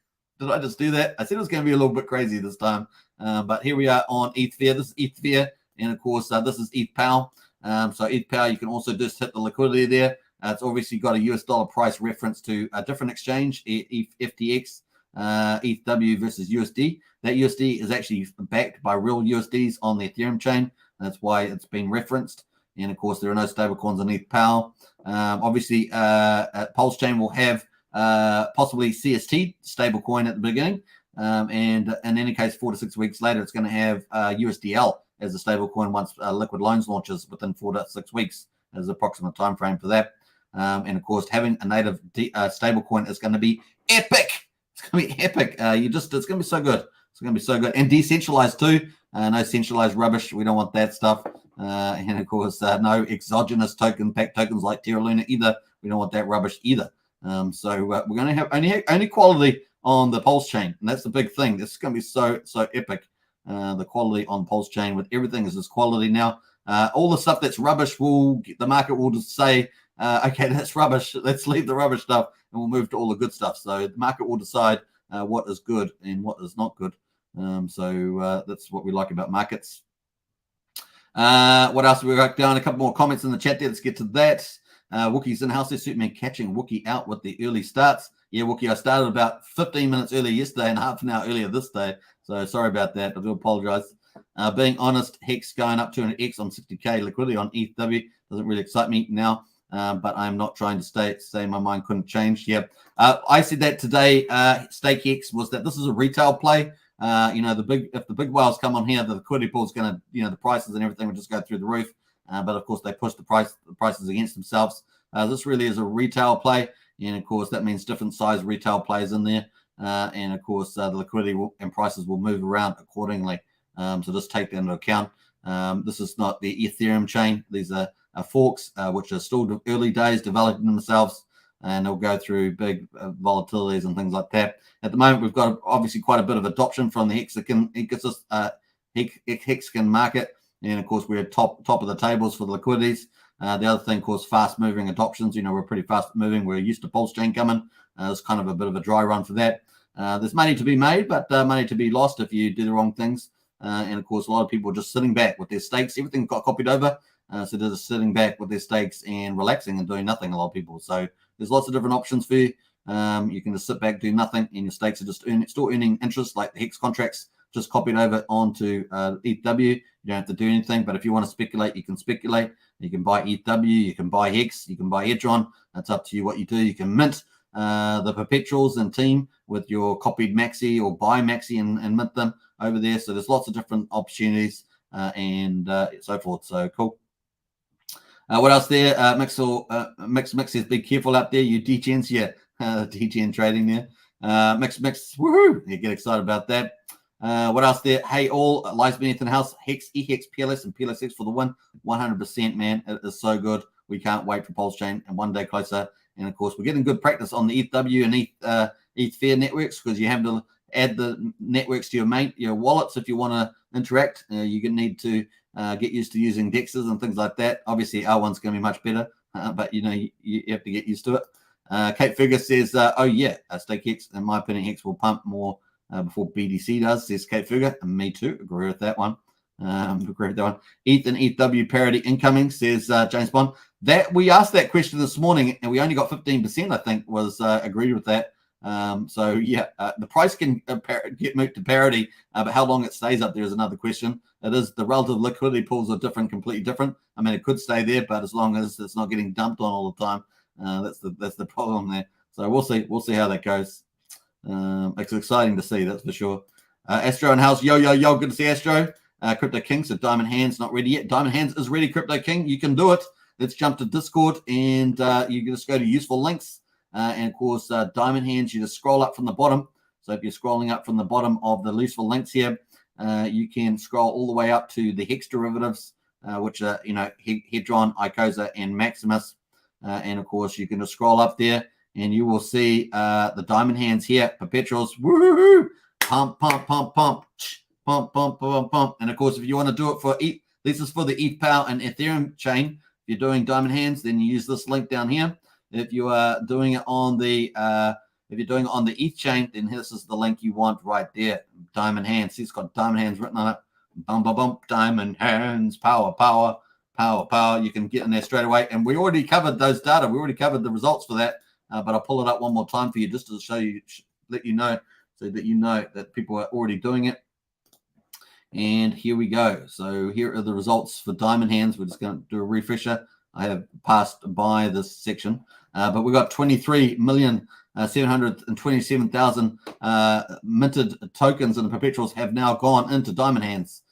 I just do that? I said it was going to be a little bit crazy this time. But here we are on ETH Fear. This is ETH Fear. And, of course, this is ETH Power. So ETH Power, you can also just hit the liquidity there. It's obviously got a US dollar price reference to a different exchange, FTX, ETH W versus USD. That USD is actually backed by real USDs on the Ethereum chain. That's why it's been referenced. And, of course, there are no stable coins on ETH Power. Obviously, Pulsechain will have possibly CST stable coin at the beginning. And in any case, 4 to 6 weeks later, it's going to have USDL as a stable coin once Liquid Loans launches within 4 to 6 weeks as the approximate time frame for that. And, of course, having a native stable coin is going to be epic. It's going to be epic. It's going to be so good. It's going to be so good. And decentralized too. No centralized rubbish. We don't want that stuff. And of course, no exogenous pack tokens like Terra Luna either. We don't want that rubbish either. So we're going to have only quality on the Pulse chain, and that's the big thing. This is going to be so epic. The quality on Pulse chain with everything is this quality now. All the stuff that's rubbish the market will just say, okay, that's rubbish. Let's leave the rubbish stuff and we'll move to all the good stuff. So the market will decide what is good and what is not good. So that's what we like about markets. What else have we got down? A couple more comments in the chat there. Let's get to that. Wookie's in house there. Superman catching Wookie out with the early starts. Yeah, Wookie, I started about 15 minutes earlier yesterday and half an hour earlier this day. So sorry about that. I do apologize. Being honest, Hex going up 200x on 60k liquidity on ETHW doesn't really excite me now. But I'm not trying to say my mind couldn't change. Yeah, I said that today. Stake Hex was that this is a retail play. If the big whales come on here, the liquidity pool is going to, the prices and everything will just go through the roof. But of course, they push the prices against themselves. This really is a retail play, and of course, that means different size retail plays in there. And of course, the liquidity and prices will move around accordingly. So just take that into account. This is not the Ethereum chain. These are forks, which are still early days developing themselves, and they'll go through big volatilities and things like that. At the moment, we've got obviously quite a bit of adoption from the Hexagon market. And of course, we're at top of the tables for the liquidities. The other thing, of course, fast moving adoptions. We're pretty fast moving. We're used to Pulsechain coming. It's kind of a bit of a dry run for that. There's money to be made, but money to be lost if you do the wrong things. And of course, a lot of people are just sitting back with their stakes. Everything got copied over. So they're just sitting back with their stakes and relaxing and doing nothing, a lot of people. So there's lots of different options for you. You can just sit back, do nothing, and your stakes are just still earning interest, like the Hex contracts just copied over onto ETHW. You don't have to do anything, but if you want to speculate, you can speculate. You can buy ETHW, you can buy Hex, you can buy Hitron. That's up to you what you do. You can mint the Perpetuals and team with your copied Maxi or buy Maxi and mint them over there. So there's lots of different opportunities and so forth. So cool. What else there? Mix says, be careful out there, you DGNs. Yeah, DGN trading there. Mix, woohoo! You get excited about that. What else there? Hey, all lives beneath the house. Hex, EHEX, PLS, and PLSX for the win. 100%, man. It is so good. We can't wait for Pulsechain and one day closer. And of course, we're getting good practice on the ETHW and ETH Fear networks because you have to add the networks to your wallets if you want to interact. You're going to need to get used to using dexes and things like that. Obviously, R1's going to be much better, but you know you have to get used to it. Kate Figure says, "Oh yeah, stake Hex. In my opinion, Hex will pump more before BDC does." Says Kate Figure, and me too. Agree with that one. Agree with that one. ETH and ETHW parity incoming, says James Bond. That we asked that question this morning, and we only got 15%. I think was agreed with that. So yeah, the price can get moved to parity, but how long it stays up there is another question. It is the relative liquidity pools are completely different. I mean, it could stay there, but as long as it's not getting dumped on all the time, that's the problem there. So we'll see how that goes. It's exciting to see, that's for sure. Astro and House, yo, good to see Astro. Crypto King, so Diamond Hands not ready yet. Diamond Hands is ready, Crypto King. You can do it. Let's jump to Discord, and you can just go to useful links. And of course, Diamond Hands, you just scroll up from the bottom. So if you're scrolling up from the bottom of the useful links here, you can scroll all the way up to the Hex derivatives, which are, Hitron, Icosa, and Maximus. And of course, you can just scroll up there, and you will see the Diamond Hands here, Perpetuals, woohoo, pump, pump, pump, pump, pump, pump, pump, pump. And of course, if you want to do it for ETH, this is for the ETH Power and Ethereum chain. If you're doing Diamond Hands, then you use this link down here. If you are doing it on the ETH chain, then this is the link you want right there. Diamond Hands. See, it's got Diamond Hands written on it. Bum, bum, bum. Diamond Hands. Power, power, power, power. You can get in there straight away. And we already covered those data. We already covered the results for that. But I'll pull it up one more time for you just to show you, let you know, so that you know that people are already doing it. And here we go. So here are the results for Diamond Hands. We're just going to do a refresher. I have passed by this section, but we got 23,727,000 minted tokens, and the Perpetuals have now gone into Diamond Hands,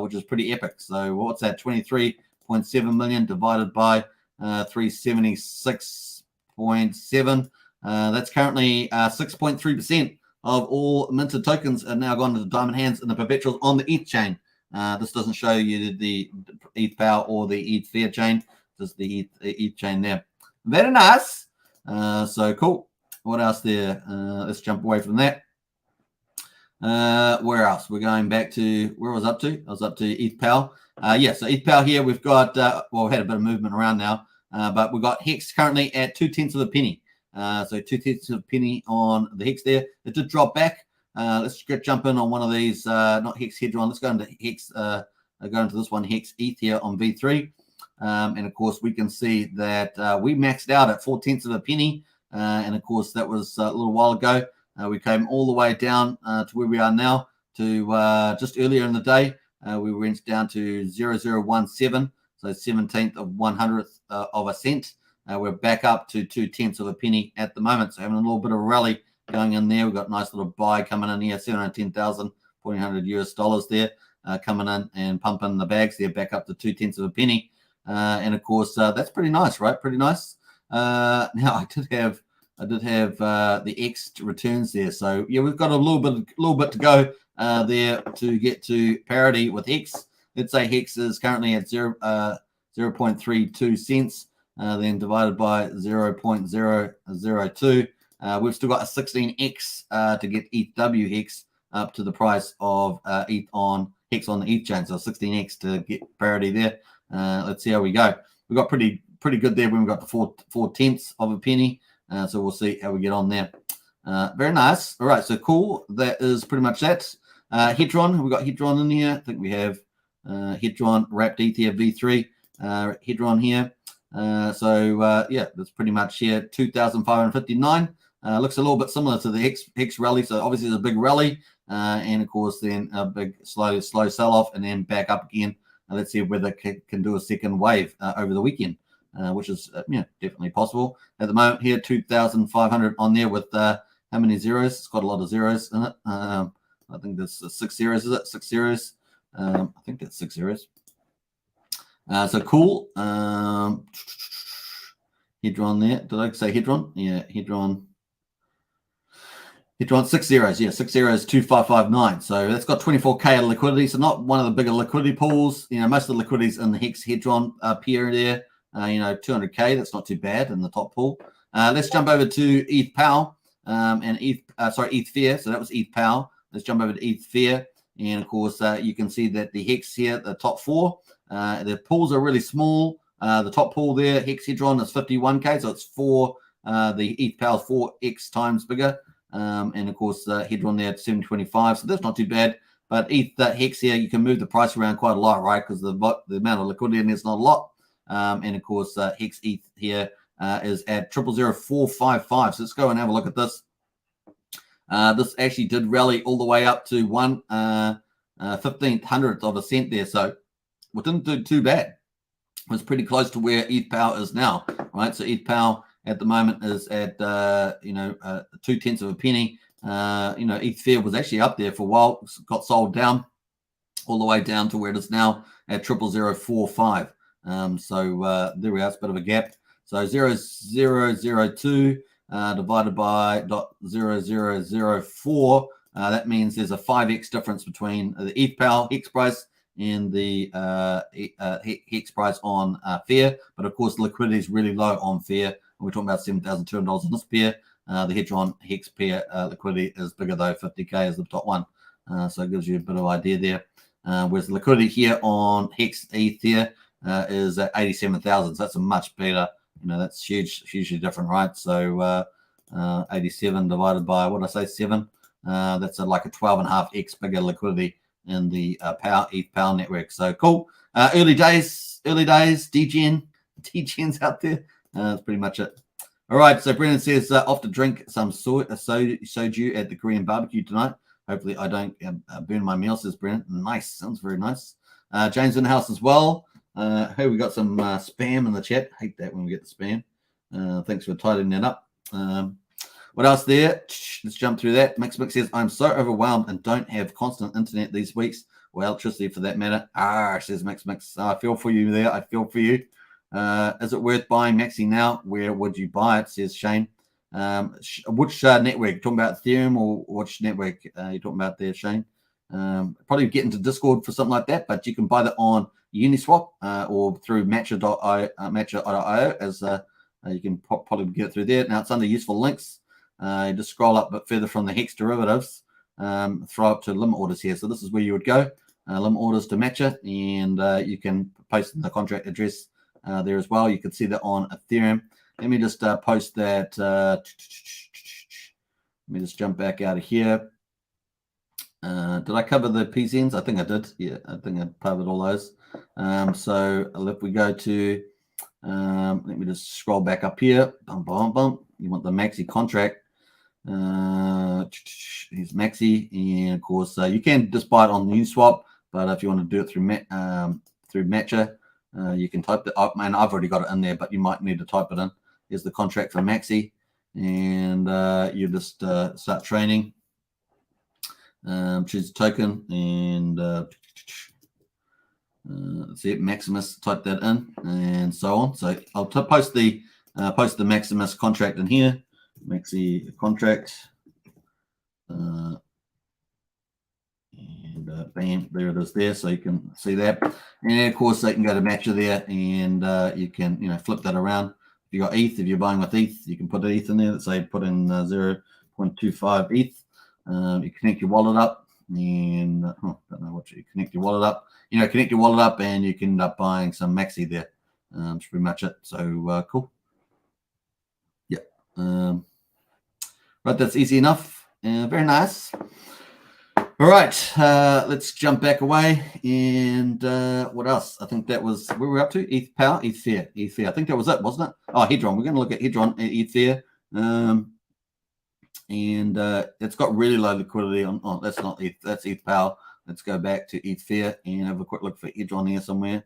which is pretty epic. So what's that? 23.7 million divided by 376.7. That's currently 6.3% of all minted tokens are now gone into Diamond Hands and the Perpetuals on the ETH chain. This doesn't show you the ETH Power or the ETH Fear chain. Just the ETH chain there. Very nice. So cool. What else there? Let's jump away from that. Where else? We're going back to where I was up to. I was up to ETH Power. Yeah, so ETH Power here, we've got, we've had a bit of movement around now, but we've got Hex currently at 2/10 of a penny. So 2/10 of a penny on the Hex there. It did drop back. Let's jump in on one of these, not Hex Hitron. Let's go into Hex, go into this one, Hex ETH here on V3. And of course, we can see that we maxed out at 4/10 of a penny. And of course, that was a little while ago. We came all the way down to where we are now to just earlier in the day. We went down to 0.0017, so 17th of 100th of a cent. We're back up to 2/10 of a penny at the moment. So having a little bit of a rally going in there. We've got a nice little buy coming in here, 710,000, $1,400 there coming in and pumping the bags there back up to 2/10 of a penny. And of course, that's pretty nice, right? Pretty nice. Now I did have the X returns there, so yeah, we've got a little bit to go there to get to parity with Hex. Let's say Hex is currently at 0.32 cents, then divided by 0.002. We've still got a 16x to get ETHW Hex up to the price of ETH on Hex on the ETH chain, so 16x to get parity there. Let's see how we go. We got pretty good there when we got the 4/10 of a penny. So we'll see how we get on there. Very nice. All right, so cool. That is pretty much that. Hitron, we've got Hitron in here. I think we have Hitron wrapped ETH V3 Hitron here. Yeah, that's pretty much here. 2,559. Looks a little bit similar to the Hex rally. So obviously there's a big rally, and of course then a big slow sell off, and then back up again. Let's see whether it can do a second wave over the weekend, which is definitely possible. At the moment here, 2,500 on there with how many zeros? It's got a lot of zeros in it. I think there's 6 zeros. Is it 6 zeros? I think that's 6 zeros. So cool. Hitron there. Did I say Hitron? Yeah, Hitron. Hitron 6 zeros. Yeah, 6 zeros, 2,559. So that's got 24K of liquidity. So not one of the bigger liquidity pools. Most of the liquidity's in the Hex Hitron pair there. 200K. That's not too bad in the top pool. Let's jump over to ETH PAL and ETH Fear. So that was ETH PAL. Let's jump over to ETH Fear. And of course, you can see that the Hex here, the top 4, the pools are really small. The top pool there, Hex Hitron, is 51K. So it's 4, the ETH PAL is 4x times bigger. And of course, Hitron there at 725. So that's not too bad. But ETH Hex here, you can move the price around quite a lot, right? Because the amount of liquidity in there is not a lot. And of course, Hex ETH here is at 0.00455. So let's go and have a look at this. This actually did rally all the way up to 1/1500th of a cent there. So it didn't do too bad. It was pretty close to where ETH PAL is now, right? So ETH PAL at the moment is at 0.2 of a penny. ETH Fear was actually up there for a while. Got sold down all the way down to where it is now at 0.0045. So there we are. It's a bit of a gap. So 0.0002 divided by 0.0004. That means there's a 5x difference between the ETH PAL Hex price and the Hex price on Fear. But of course, the liquidity is really low on Fear. We're talking about $7,200 on this pair. The Hitron Hex pair liquidity is bigger though. 50K is the top one. So it gives you a bit of idea there. Whereas the liquidity here on Hex ETH here is at 87,000. So that's a much better, that's hugely different, right? So 87 divided by, what did I say, 7? That's like a 12.5x bigger liquidity in the ETH PAL network. So cool. Early days, DGen's out there. That's pretty much it. All right. So Brennan says off to drink some soju at the Korean barbecue tonight. Hopefully I don't burn my meal, says Brennan. Nice. Sounds very nice. James in the house as well. Hey, we got some spam in the chat. Hate that when we get the spam. Thanks for tidying that up. What else there? Let's jump through that. Maximus says, I'm so overwhelmed and don't have constant internet these weeks, or electricity for that matter. Says Maximus. I feel for you there. I feel for you. Is it worth buying Maxi now? Where would you buy it? Says Shane. Which network? You're talking about Ethereum or which network you're talking about there, Shane? Probably get into Discord for something like that, but you can buy that on Uniswap or through matcha.io as you can probably get it through there. Now it's under useful links. Just scroll up a bit further from the Hex derivatives, throw up to limit orders here. So this is where you would go, limit orders to matcha, and you can post the contract address there as well. You can see that on Ethereum. Let me just post that. Let me just jump back out of here. Did I cover the PZNs? I think I did. Yeah, I think I covered all those. So if we go to, let me just scroll back up here. Bum, bum, bum. You want the Maxi contract. Here's Maxi, and of course you can just buy it on Uniswap, but if you want to do it through Matcha, you can type it up. Man, I've already got it in there, but you might need to type it in. Here's the contract for Maxi, and you just start training. Choose a token, and see it, Maximus. Type that in, and so on. So I'll post the Maximus contract in here. Maxi contract, and bam, there it is there. So you can see that, and of course they can go to Matcha there, and you can flip that around. If you got ETH, if you're buying with ETH, you can put ETH in there. Let's say put in 0.25 ETH. You connect your wallet up, and don't know what you connect your wallet up. Connect your wallet up, and you can end up buying some Maxi there. That's pretty much it. So cool. Yeah. But that's easy enough. Very nice. All right, let's jump back away. And what else? I think that was where we're up to. ETH Power, ETH Fear, ETH Fear. I think that was it, wasn't it? Oh, Hitron. We're going to look at Hitron and ETH Fear. And it's got really low liquidity on. Oh, that's not ETH. That's ETH Power. Let's go back to ETH Fear and have a quick look for Hitron here somewhere.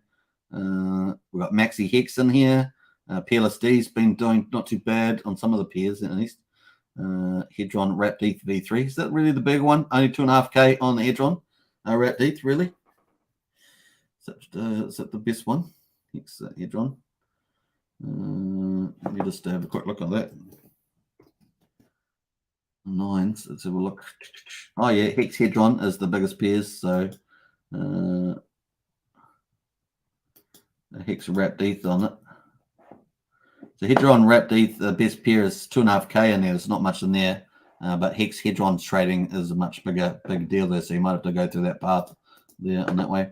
We've got Maxi Hex in here. PLSD's been doing not too bad on some of the pairs at least. Hitron wrapped ETH V3. Is that really the big one? Only 2.5K on the Hitron wrapped ETH, really? Is that the best one? Hex Hitron. Let me just have a quick look at that. Nines. Let's have a look. Oh yeah, Hex Hitron is the biggest pairs. So Hex wrapped ETH on it. So Hitron wrapped ETH, the best pair is 2.5K in there. There's not much in there, but Hex Hitron's trading is a much bigger deal there. So you might have to go through that path there in that way.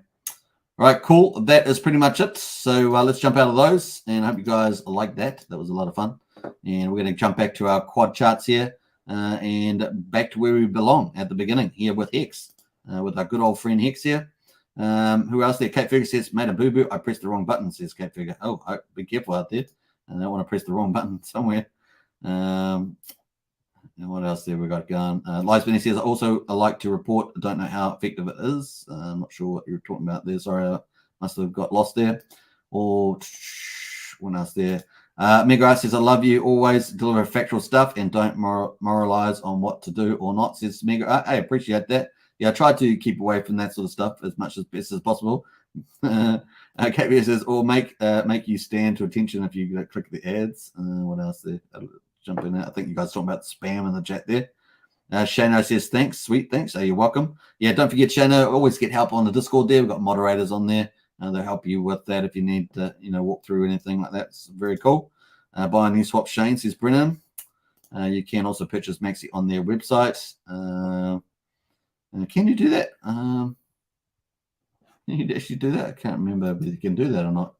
All right, cool. That is pretty much it. So let's jump out of those, and I hope you guys like that. That was a lot of fun. And we're going to jump back to our quad charts here, and back to where we belong at the beginning here with Hex, with our good old friend Hex here. Who else there? Kate Figure says, made a boo-boo. I pressed the wrong button, says Kate Figure. Oh, be careful out there. I don't want to press the wrong button somewhere. And what else there we got going? Lies Benny says, also I like to report. I don't know how effective it is. I'm not sure what you're talking about there. Sorry, I must have got lost there. Or what else there? Mega says, I love you. Always deliver factual stuff and don't moralize on what to do or not, says Mega. I appreciate that. Yeah, I try to keep away from that sort of stuff as much as best as possible. KBS says, or make you stand to attention if you click the ads. What else there? I'll jump in there. I think you guys talking about spam in the chat there. Shano says, thanks, sweet, thanks. You're welcome. Yeah, don't forget, Shano, always get help on the Discord there. We've got moderators on there. They'll help you with that if you need to, walk through anything like that. It's very cool. Buy a new swap, Shane, says Brennan. You can also purchase Maxi on their website. Can you do that? Can you actually do that? I can't remember if you can do that or not.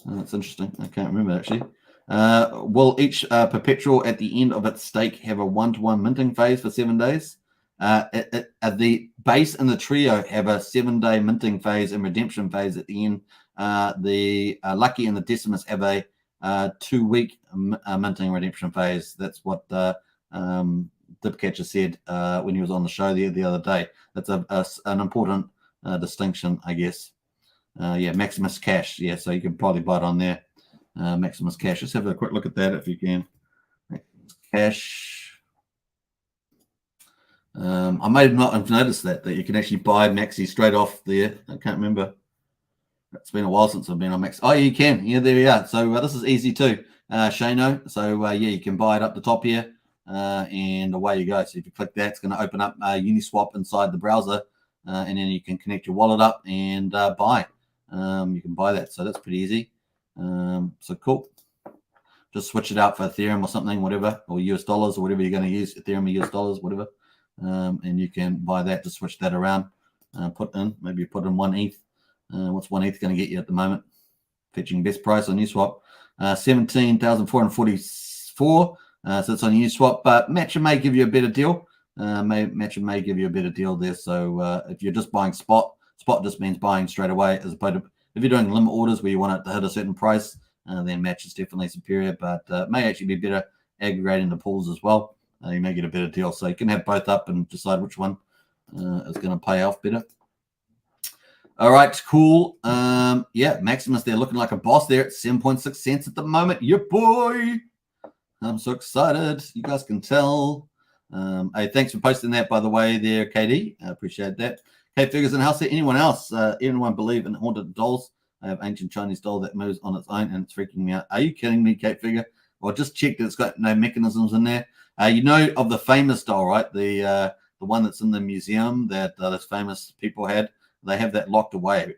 That's interesting. I can't remember actually. Will each perpetual at the end of its stake have a 1-to-1 minting phase for 7 days? The base and the trio have a 7-day minting phase and redemption phase at the end. The Lucky and the Decimus have a 2-week minting redemption phase. That's what Dipcatcher said when he was on the show the other day. That's an important distinction, I guess. Yeah, Maximus Cash. Yeah, so you can probably buy it on there. Maximus Cash. Let's have a quick look at that if you can. Maximus Cash. I may not have noticed that you can actually buy Maxi straight off there. I can't remember. It's been a while since I've been on Max. Oh, you can. Yeah, there we are. So this is easy too, Shano. So yeah, you can buy it up the top here, and away you go. So if you click that, it's going to open up Uniswap inside the browser, and then you can connect your wallet up and buy. You can buy that. So that's pretty easy. So cool. Just switch it out for Ethereum or something, whatever, or US dollars or whatever you're going to use, Ethereum or US dollars, whatever. And you can buy that to switch that around. Maybe put in 1 ETH. What's 1 ETH going to get you at the moment? Fetching best price on Uniswap, 17,444. So it's on Uniswap, but Matcha may give you a better deal. Matcha may give you a better deal there. So if you're just buying spot just means buying straight away, as opposed to if you're doing limit orders where you want it to hit a certain price, then Match is definitely superior, but may actually be better aggregating the pools as well. You may get a better deal. So you can have both up and decide which one is going to pay off better. All right, cool. Yeah, Maximus there looking like a boss there at 7.6 cents at the moment. Yeah, boy. I'm so excited. You guys can tell. Hey, thanks for posting that, by the way, there, KD. I appreciate that. Kate Figures in house there. Anyone else? Anyone believe in haunted dolls? I have ancient Chinese doll that moves on its own and it's freaking me out. Are you kidding me, Kate Figure? Well, just check that it's got no mechanisms in there. You know of the famous doll, right? The one that's in the museum that those famous people had. They have that locked away.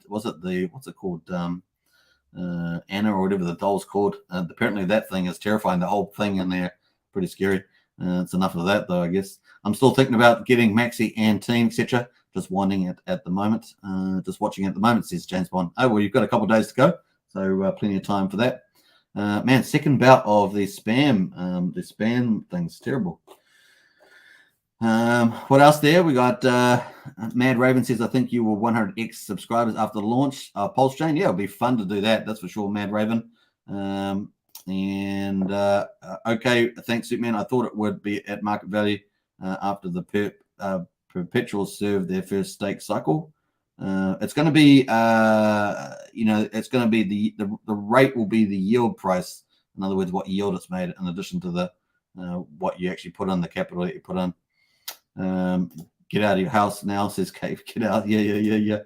What's it called? Anna or whatever the doll's called. Apparently that thing is terrifying. The whole thing in there, pretty scary. It's enough of that though, I guess. I'm still thinking about getting Maxi and Team, etc. Just winding it at the moment. Just watching at the moment, says James Bond. Oh, well, you've got a couple of days to go. So plenty of time for that. Man, second bout of the spam thing's terrible. What else there? We got Mad Raven says, I think you were 100x subscribers after the launch. Pulsechain, yeah, it'll be fun to do that. That's for sure, Mad Raven. Okay, thanks, Superman. I thought it would be at market value after the perpetuals served their first stake cycle. It's going to be, it's going to be the rate will be the yield price. In other words, what yield it's made in addition to the what you actually put in, the capital that you put in. Get out of your house now, says Kate. Get out. Yeah.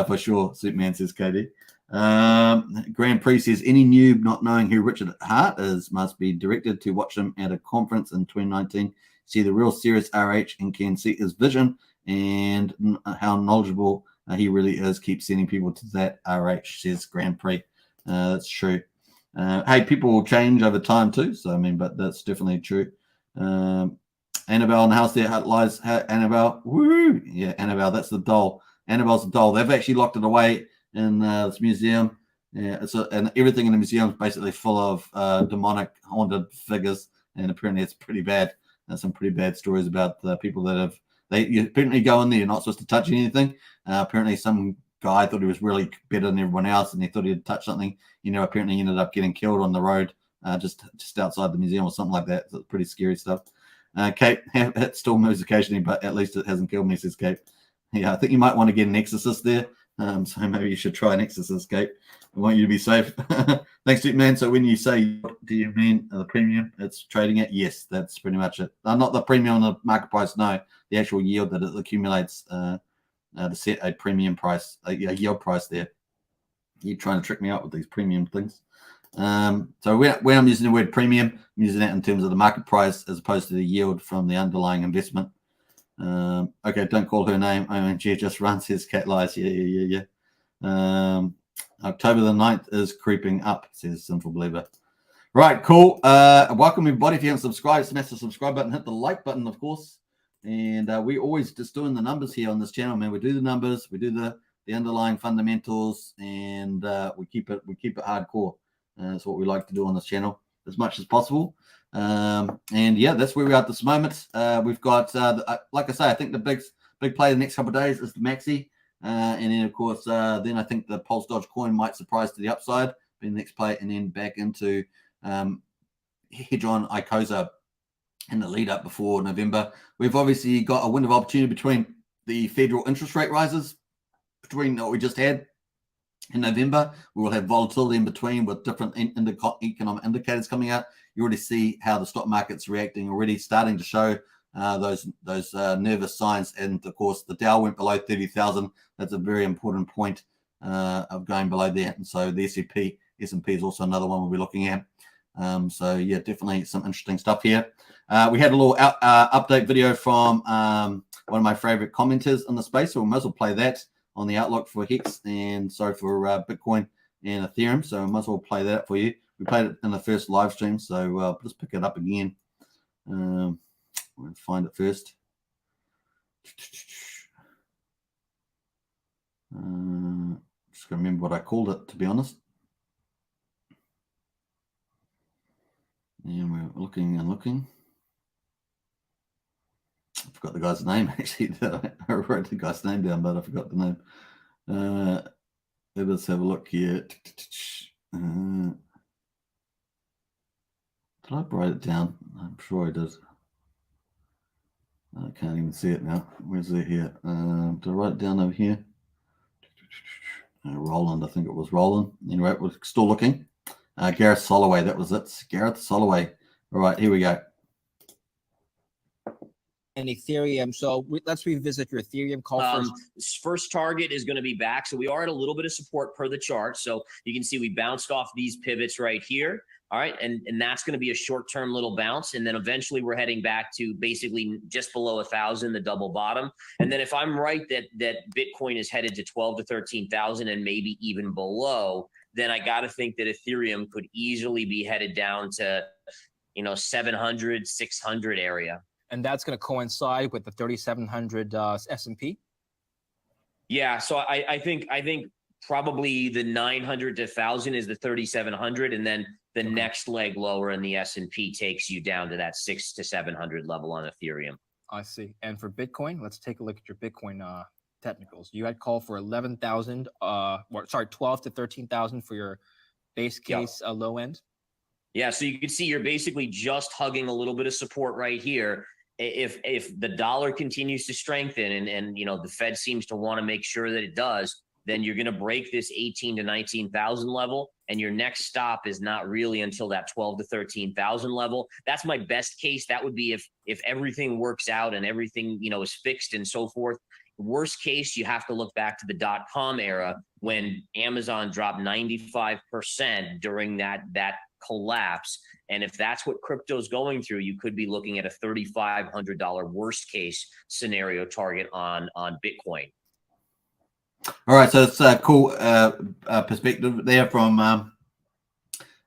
For sure, Superman, says Katie. Grand Prix says, any noob not knowing who Richard Hart is must be directed to watch him at a conference in 2019. See the real serious RH and can see his vision and how knowledgeable he really is. Keep sending people to that RH, says Grand Prix. That's true. Hey, people will change over time too. So, I mean, but that's definitely true. Annabelle in the house there. Lies, Annabelle. Woo! Yeah, Annabelle, that's the doll. Annabelle's the doll. They've actually locked it away in this museum. Yeah, and everything in the museum is basically full of demonic haunted figures, and apparently it's pretty bad. There's some pretty bad stories about the people that you apparently go in there, you're not supposed to touch anything. Apparently some guy thought he was really better than everyone else, and he thought he'd touch something. Apparently he ended up getting killed on the road just outside the museum or something like that. So it's pretty scary stuff. Kate, it still moves occasionally, but at least it hasn't killed me, says Kate. Yeah, I think you might want to get an exorcist there. So maybe you should try an exorcist, Kate. I want you to be safe. Thanks, man. So when you say, do you mean the premium it's trading at? Yes, that's pretty much it. Not the premium on the market price, no. The actual yield that it accumulates to set a premium price, a yield price there. You're trying to trick me out with these premium things. So when I'm using the word premium, I'm using that in terms of the market price as opposed to the yield from the underlying investment. Okay, don't call her name. I mean, she just runs his cat lies. Yeah. October the 9th is creeping up, says Sinful Believer. Right, cool. Welcome everybody. If you haven't subscribed, smash the subscribe button, hit the like button, of course. And we always just doing the numbers here on this channel, man. We do the numbers, we do the underlying fundamentals, and we keep it hardcore. That's what we like to do on this channel as much as possible. And yeah, that's where we are at this moment. We've got, like I say, I think the big play the next couple of days is the Maxi. And then, of course, then I think the Pulse Dodge coin might surprise to the upside, being the next play, and then back into Hitron Icosa in the lead up before November. We've obviously got a window of opportunity between the federal interest rate rises, between what we just had in November. We will have volatility in between with different economic indicators coming out. You already see how the stock market's reacting already, starting to show those nervous signs. And of course, the Dow went below 30,000. That's a very important point of going below there. And so the S&P is also another one we'll be looking at. So yeah, definitely some interesting stuff here. We had a little update video from one of my favorite commenters in the space, so we might as well play that on the outlook for Hex and so for Bitcoin and Ethereum. So I might as well play that for you. We played it in the first live stream, so let's pick it up again. We'll find it first. Just gonna remember what I called it, to be honest. And we're looking and looking. I forgot the guy's name, actually. I wrote the guy's name down, but I forgot the name. Let's have a look here. Did I write it down? I'm sure I did. I can't even see it now. Where's it here? Did I write it down over here? Roland, I think it was Roland. Anyway, we're still looking. Gareth Soloway, that was it. Gareth Soloway. All right, here we go. And Ethereum. So let's revisit your Ethereum call first. First target is going to be back. So we are at a little bit of support per the chart. So you can see we bounced off these pivots right here. All right. And that's going to be a short-term little bounce. And then eventually we're heading back to basically just below 1,000, the double bottom. And then if I'm right that Bitcoin is headed to 12 to 13,000 and maybe even below, then I got to think that Ethereum could easily be headed down to, 700, 600 area. And that's going to coincide with the 3,700 S&P? Yeah, so I think probably the 900 to 1,000 is the 3,700, and then the next leg lower in the S&P takes you down to that 600 to 700 level on Ethereum. I see. And for Bitcoin, let's take a look at your Bitcoin technicals. You had called for 11,000, 12 to 13,000 for your base case low end. Yeah, so you can see you're basically just hugging a little bit of support right here. If the dollar continues to strengthen and you know the Fed seems to want to make sure that it does, then you're going to break this 18 to 19,000 level, and your next stop is not really until that 12 to 13,000 level. That's my best case. That would be if everything works out and everything is fixed and so forth. Worst case, you have to look back to the .com era when Amazon dropped 95% during that collapse. And if that's what crypto's going through, you could be looking at a $3,500 worst case scenario target on Bitcoin. All right, so it's a cool perspective there from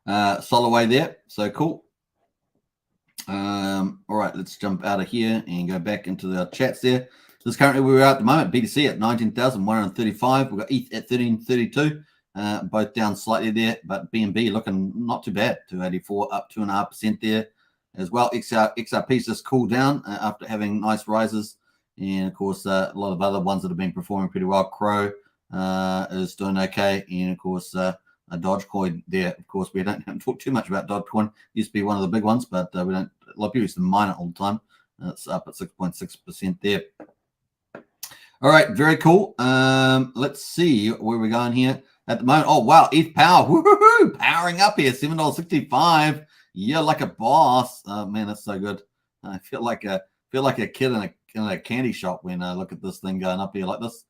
Soloway there. So cool. All right, let's jump out of here and go back into the chats there. This is currently where we are at the moment. BTC at 19,135. We've got ETH at 1332. Both down slightly there, but BNB looking not too bad. 284 up 2.5% there as well. XRP's just cooled down after having nice rises. And of course, a lot of other ones that have been performing pretty well. Crow is doing okay. And of course, Dogecoin there. Of course, we don't talk too much about Dogecoin. Used to be one of the big ones, but we don't. A lot of people used to mine it all the time. It's up at 6.6% there. All right, very cool. Let's see where we're going here at the moment. Oh wow, ETH power, woo-hoo-hoo, powering up here, $7.65. Yeah, like a boss. Oh man, that's so good. I feel like a kid in a candy shop when I look at this thing going up here like this.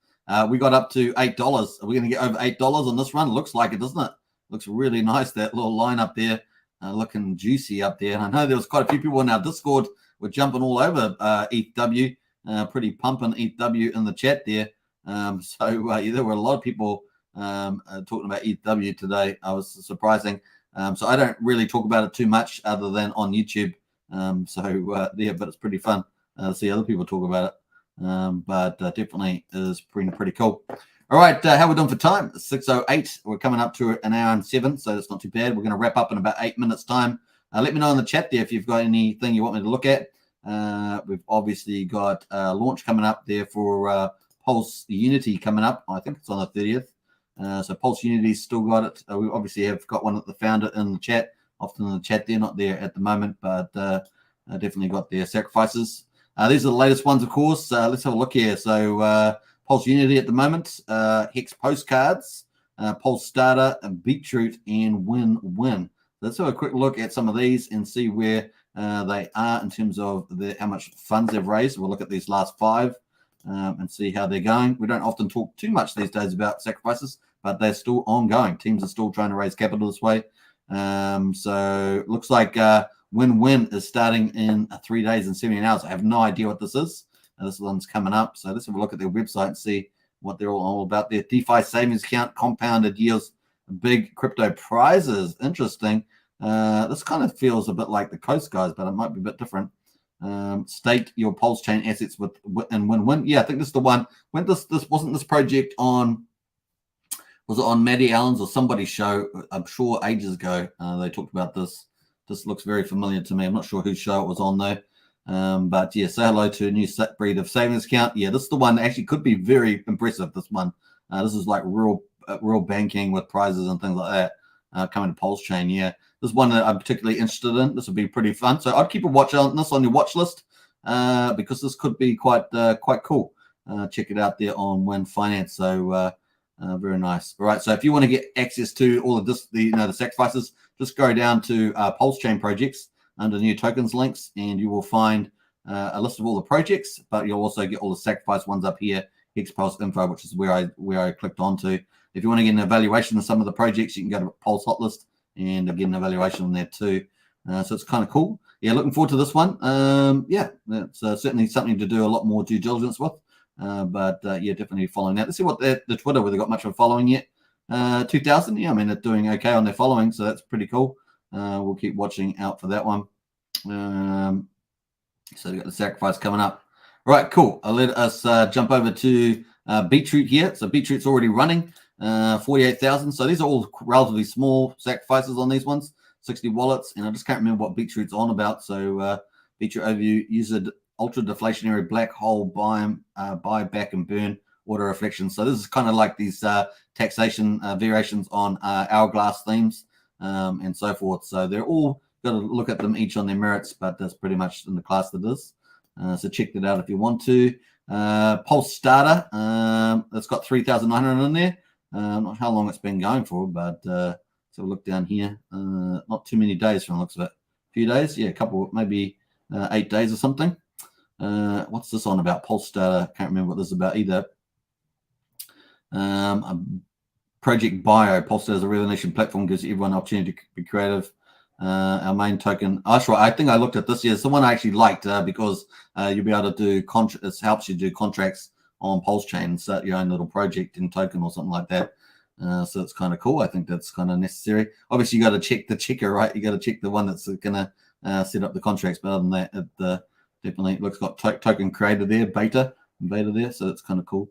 We got up to $8. Are we going to get over $8 on this run? Looks like it, doesn't it? Looks really nice. That little line up there, looking juicy up there. And I know there was quite a few people in our Discord were jumping all over ETH W. Pretty pumping ETH W in the chat there. There were a lot of people talking about ETH W today. I was surprising. So I don't really talk about it too much other than on YouTube. But it's pretty fun to see other people talk about it. Definitely is pretty cool. All right, how we doing for time? 6:08. We're coming up to an hour and 7, so that's not too bad. We're going to wrap up in about 8 minutes' time. Let me know in the chat there if you've got anything you want me to look at. We've obviously got a launch coming up there for Pulse Unity coming up. I think it's on the 30th. So Pulse Unity's still got it. We obviously have got one at the founder in the chat, often in the chat. They're not there at the moment, but definitely got their sacrifices. These are the latest ones, of course. Let's have a look here. So Pulse Unity at the moment, Hex Postcards, Pulse Starter, and Beetroot, and Win. Let's have a quick look at some of these and see where they are in terms of how much funds they've raised. We'll look at these last 5 and see how they're going. We don't often talk too much these days about sacrifices, but they're still ongoing. Teams are still trying to raise capital this way. So looks like Win is starting in 3 days and 17 hours. I have no idea what this is. This one's coming up. So let's have a look at their website and see what they're all about. Their DeFi savings account, compounded yields, big crypto prizes. Interesting. This kind of feels a bit like the Coast guys, but it might be a bit different. Stake your Pulsechain assets and win. Yeah, I think this is the one. When this wasn't this project on, was it on Maddie Allen's or somebody's show? I'm sure ages ago they talked about this. This looks very familiar to me. I'm not sure whose show it was on though. But yeah, say hello to a new breed of savings account. Yeah, this is the one that actually could be very impressive. This one. This is like real banking with prizes and things like that coming to Pulsechain. Yeah. This is one that I'm particularly interested in. This would be pretty fun. So I'd keep a watch on this on your watch list because this could be quite cool. Check it out there on Win Finance. So very nice. All right. So if you want to get access to all of this, the sacrifices, just go down to Pulsechain projects under new tokens links, and you will find a list of all the projects. But you'll also get all the sacrifice ones up here. Hex Pulse info, which is where I clicked onto. If you want to get an evaluation of some of the projects, you can go to Pulse Hot List and get an evaluation on there too. So it's kind of cool. Yeah, looking forward to this one. Yeah, it's certainly something to do a lot more due diligence with. Yeah, definitely following that. Let's see what the Twitter, whether they got much of a following yet. 2,000. Yeah, I mean, they're doing okay on their following, so that's pretty cool. We'll keep watching out for that one. So we got the sacrifice coming up. All right, cool. I'll let us jump over to Beetroot here. So Beetroot's already running 48,000. So these are all relatively small sacrifices on these ones. 60 wallets, and I just can't remember what Beetroot's on about. So Beetroot overview, ultra deflationary black hole buy back and burn auto reflection. So this is kind of like these taxation variations on hourglass themes and so forth. So they're all got to look at them each on their merits, but that's pretty much in the class that is. So check that out if you want to. Pulse starter, it's got 3,900 in there. Not how long it's been going for, but so look down here. Not too many days from the looks of it. A few days, yeah, a couple, maybe 8 days or something. What's this on about? Pulse starter, can't remember what this is about either. Project Bio, Pulse starter is a revelation platform, gives everyone an opportunity to be creative. Our main token, that's right. I think I looked at this. Yeah, it's the one I actually liked because you'll be able to do it helps you do contracts on Pulsechain, start your own little project in token or something like that. So it's kind of cool. I think that's kind of necessary. Obviously, you got to check the checker, right? You got to check the one that's gonna set up the contracts. But other than that, it definitely looks got token creator there, beta there. So that's kind of cool.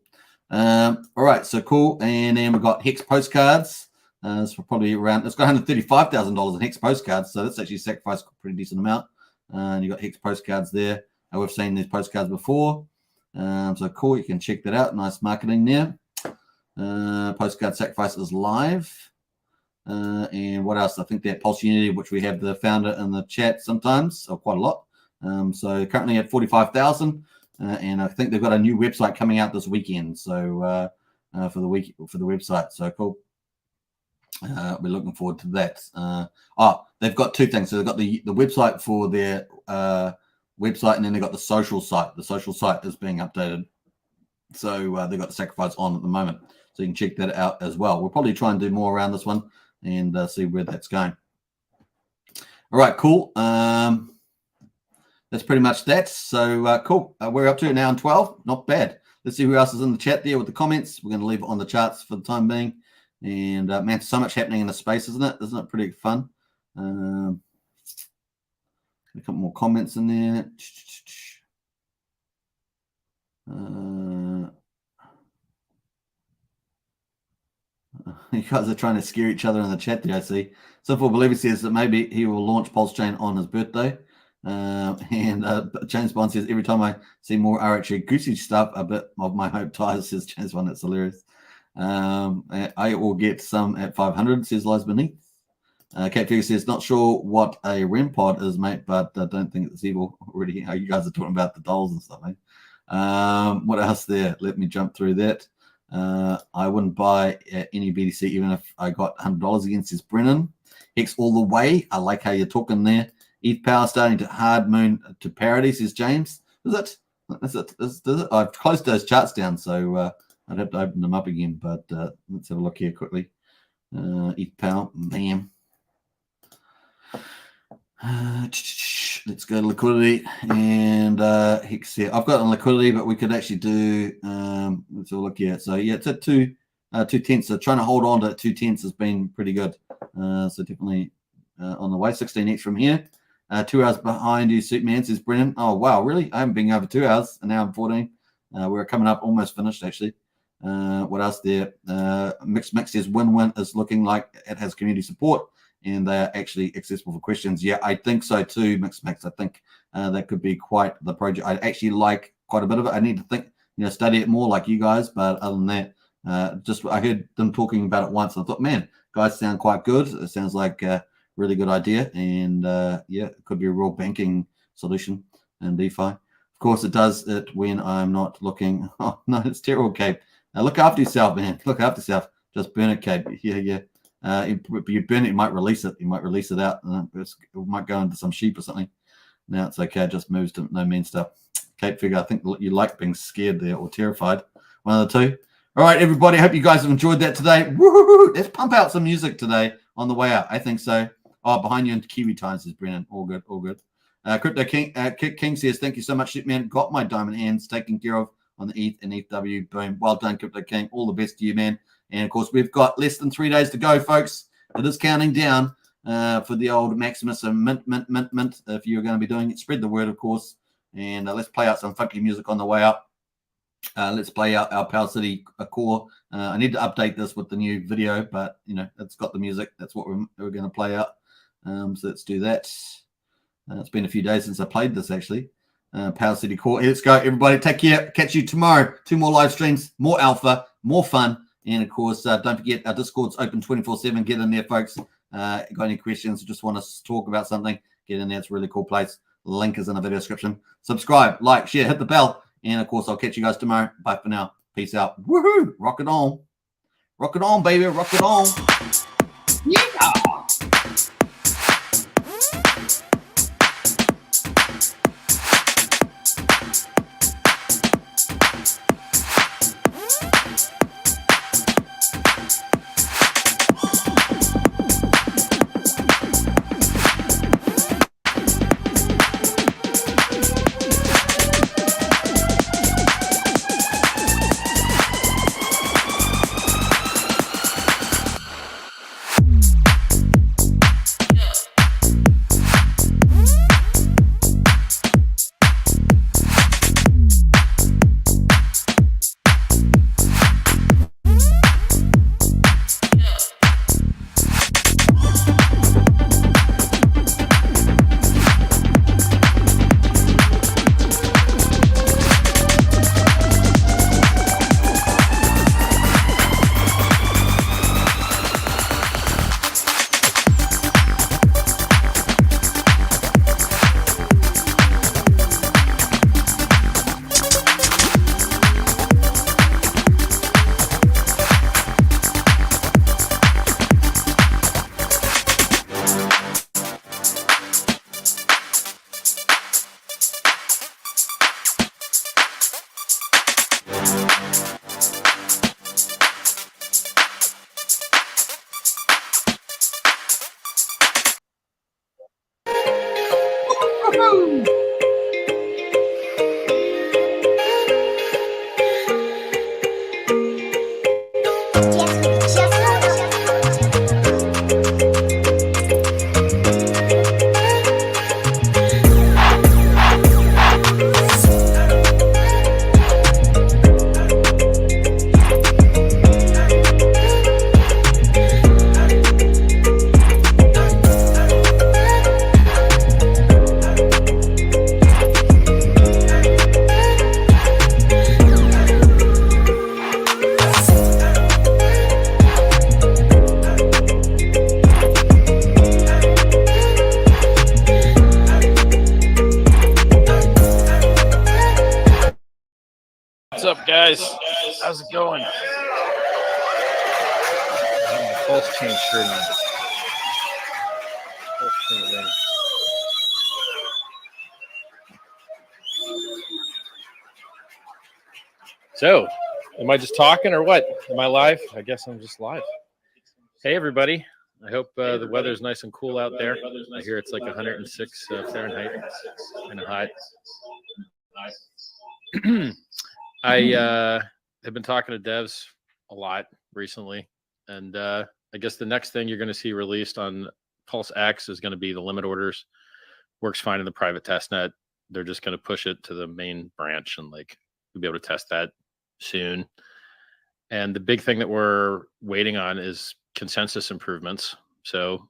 All right, so cool. And then we've got Hex postcards. It's probably around, it's got $135,000 in Hex postcards, so that's actually sacrificed a pretty decent amount. And you got Hex postcards there. We've seen these postcards before, so cool. You can check that out. Nice marketing there. Postcard sacrifice is live. And what else? I think that Pulse Unity, which we have the founder in the chat sometimes, or quite a lot. So currently at 45,000, and I think they've got a new website coming out this weekend. So for the website, so cool. We're looking forward to that. They've got two things. So they've got the website for their website, and then they've got the social site. The social site is being updated. So they've got the sacrifice on at the moment. So you can check that out as well. We'll probably try and do more around this one and see where that's going. All right, cool. That's pretty much that. So cool. We're up to it now in 12. Not bad. Let's see who else is in the chat there with the comments. We're going to leave it on the charts for the time being. And man, so much happening in the space, isn't it? Isn't it pretty fun? A couple more comments in there. You guys are trying to scare each other in the chat there, I see. Simple Believer says that maybe he will launch Pulsechain on his birthday. And James Bond says, every time I see more RHA Goosey stuff, a bit of my hope dies, says James Bond. That's hilarious. I will get some at 500, says Lies Beneath. Kate Figure says, not sure what a REM pod is, mate, but I don't think it's evil already. You guys are talking about the dolls and stuff, mate. What else there? Let me jump through that. I wouldn't buy any BTC even if I got $100 against this Brennan. Hex all the way. I like how you're talking there. ETH power starting to hard moon to parity, says James. Is it? Is it? I've closed those charts down, so I'd have to open them up again, but let's have a look here quickly. ETH power, bam. Let's go to liquidity and Hex here. I've got on liquidity, but we could actually do. Let's have a look here. So yeah, it's at 2/10. So trying to hold on to 2/10 has been pretty good. So definitely on the way. 16x from here. 2 hours behind you, Superman, says Brennan. Oh wow, really? I haven't been over 2 hours, and now I'm 14. We're coming up, almost finished actually. What else there? Mix says win-win is looking like it has community support and they are actually accessible for questions. Yeah, I think so too, Mix. I think that could be quite the project. I actually like quite a bit of it. I need to think, study it more like you guys. But other than that, just I heard them talking about it once. And I thought, man, guys sound quite good. It sounds like a really good idea. And yeah, it could be a real banking solution in DeFi. Of course, it does it when I'm not looking. Oh, no, it's terrible, Cape. Look after yourself, man. Look after yourself. Just burn it, Cape. Yeah. You burn it, you might release it. You might release it out. It might go into some sheep or something. Now it's okay. It just moves to no mean stuff. Cape Figure, I think you like being scared there or terrified. One of the two. All right, everybody. I hope you guys have enjoyed that today. Woo-hoo-hoo. Let's pump out some music today on the way out. I think so. Oh, behind you in Kiwi time, says Brennan. All good, all good. Crypto King, King says, thank you so much, man. Got my diamond hands taken care of on the ETH and ETH W. Boom. Well done, Crypto King. All the best to you, man. And, of course, we've got less than 3 days to go, folks. It is counting down for the old Maximus and mint. If you're going to be doing it, spread the word, of course. And let's play out some funky music on the way up. Let's play out our Power City core. I need to update this with the new video, but, it's got the music. That's what we're going to play out. So let's do that. It's been a few days since I played this, actually. Power City Core. Let's go, everybody. Take care. Catch you tomorrow. 2 more live streams, more alpha, more fun. And of course, don't forget our Discord's open 24/7. Get in there, folks. Got any questions? Just want us to talk about something? Get in there. It's a really cool place. Link is in the video description. Subscribe, like, share, hit the bell. And of course, I'll catch you guys tomorrow. Bye for now. Peace out. Woohoo! Rock it on. Rock it on, baby. Rock it on. Yeah. What's up, guys? How's it going? Pulsechain shirt on. Pulsechain ring. So, am I just talking or what? Am I live? I guess I'm just live. Hey, everybody. I hope the weather's nice and cool out there. I hear it's like 106 Fahrenheit and hot. I have been talking to devs a lot recently, and I guess the next thing you're going to see released on Pulse X is going to be the limit orders. Works fine in the private testnet. They're just going to push it to the main branch, and like we'll be able to test that soon. And the big thing that we're waiting on is consensus improvements. So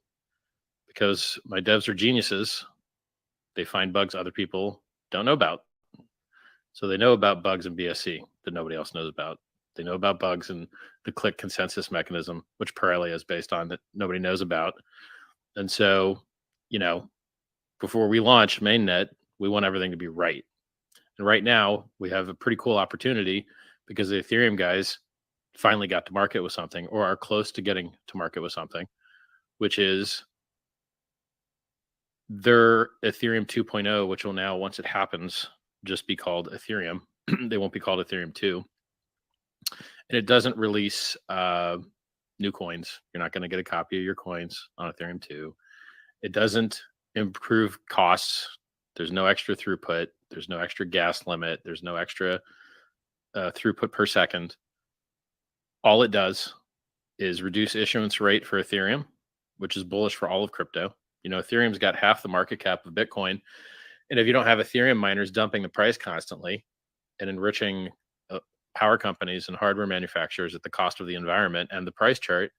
because my devs are geniuses, they find bugs other people don't know about. So they know about bugs in BSC that nobody else knows about. They know about bugs in the click consensus mechanism, which Pirelli is based on, that nobody knows about. And so, you know, before we launch mainnet, we want everything to be right. And right now we have a pretty cool opportunity because the Ethereum guys finally got to market with something, or are close to getting to market with something, which is their Ethereum 2.0, which will now, once it happens, just be called Ethereum. They won't be called Ethereum 2. And it doesn't release new coins. You're not going to get a copy of your coins on Ethereum 2. It doesn't improve costs. There's no extra throughput. There's no extra gas limit. There's no extra throughput per second. All it does is reduce issuance rate for Ethereum, which is bullish for all of crypto. You know, Ethereum's got half the market cap of Bitcoin. And if you don't have Ethereum miners dumping the price constantly and enriching power companies and hardware manufacturers at the cost of the environment and the price chart,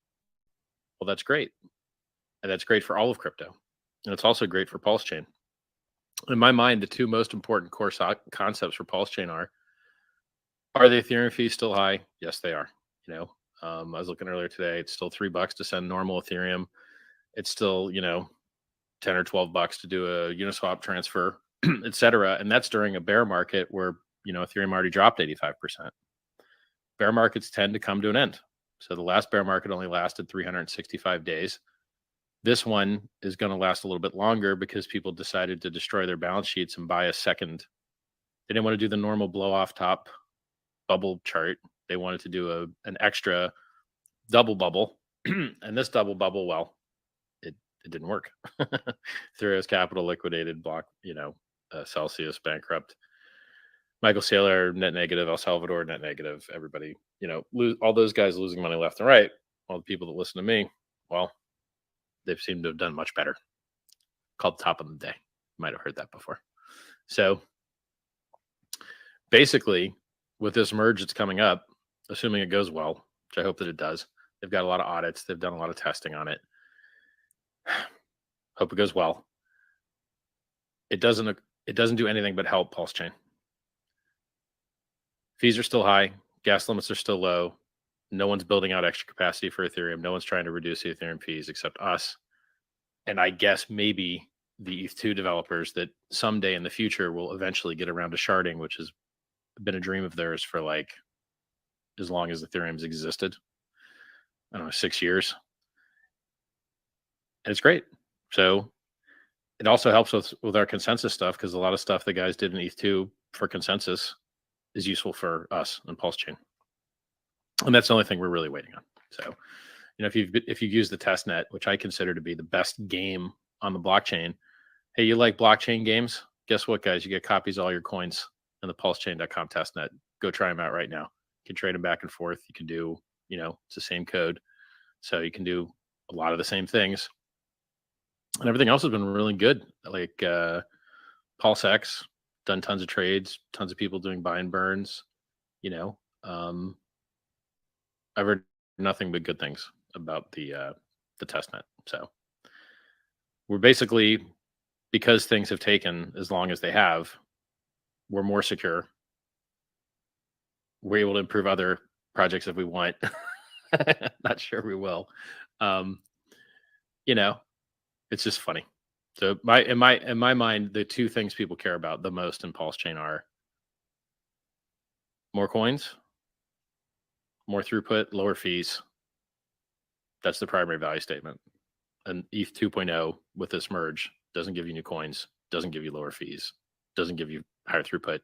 well, that's great. And that's great for all of crypto. And it's also great for Pulsechain. In my mind, the two most important core concepts for Pulsechain are the Ethereum fees still high? Yes, they are. You know, I was looking earlier today. It's still $3 to send normal Ethereum. It's still, you know, 10 or 12 bucks to do a Uniswap transfer, et cetera. And that's during a bear market where, you know, Ethereum already dropped 85%. Bear markets tend to come to an end. So the last bear market only lasted 365 days. This one is going to last a little bit longer because people decided to destroy their balance sheets and buy a second. They didn't want to do the normal blow off top bubble chart. They wanted to do an extra double bubble. And this double bubble, well, it didn't work. Ethereum's capital liquidated, block, you know, Celsius bankrupt. Michael Saylor net negative, El Salvador net negative. Everybody, you know, all those guys losing money left and right. All the people that listen to me, well, they've seemed to have done much better. Called top of the day. Might have heard that before. So basically, with this merge that's coming up, assuming it goes well, which I hope that it does, they've got a lot of audits. They've done a lot of testing on it. Hope it goes well. It doesn't do anything but help Pulsechain. Fees are still high. Gas limits are still low. No one's building out extra capacity for Ethereum. No one's trying to reduce the Ethereum fees except us. And I guess maybe the ETH2 developers that someday in the future will eventually get around to sharding, which has been a dream of theirs for like as long as Ethereum's existed. I don't know, 6 years. And it's great. So it also helps with our consensus stuff because a lot of stuff the guys did in ETH2 for consensus is useful for us on Pulsechain. And that's the only thing we're really waiting on. So, you know, if you've used the testnet, which I consider to be the best game on the blockchain, hey, you like blockchain games? Guess what, guys? You get copies of all your coins in the pulsechain.com testnet. Go try them out right now. You can trade them back and forth. You can do, you know, it's the same code. So you can do a lot of the same things. And everything else has been really good. Like PulseX, done tons of trades, tons of people doing buy and burns, you know. I've heard nothing but good things about the testnet. So we're basically, because things have taken as long as they have, we're more secure. We're able to improve other projects if we want. Not sure we will. You know, it's just funny. So in my mind, the two things people care about the most in Pulsechain are more coins, more throughput, lower fees. That's the primary value statement. And ETH 2.0 with this merge doesn't give you new coins, doesn't give you lower fees, doesn't give you higher throughput.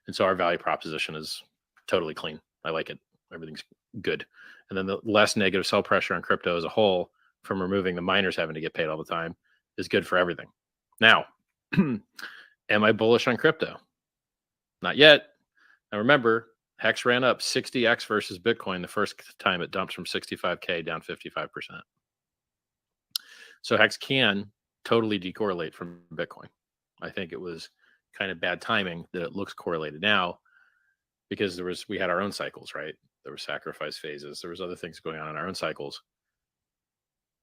And so our value proposition is totally clean. I like it. Everything's good. And then the less negative sell pressure on crypto as a whole from removing the miners having to get paid all the time is good for everything. Now, am I bullish on crypto? Not yet. Now remember, Hex ran up 60x versus Bitcoin the first time it dumped from 65K down 55%. So Hex can totally decorrelate from Bitcoin. I think it was kind of bad timing that it looks correlated now because we had our own cycles, right? There were sacrifice phases. There was other things going on in our own cycles.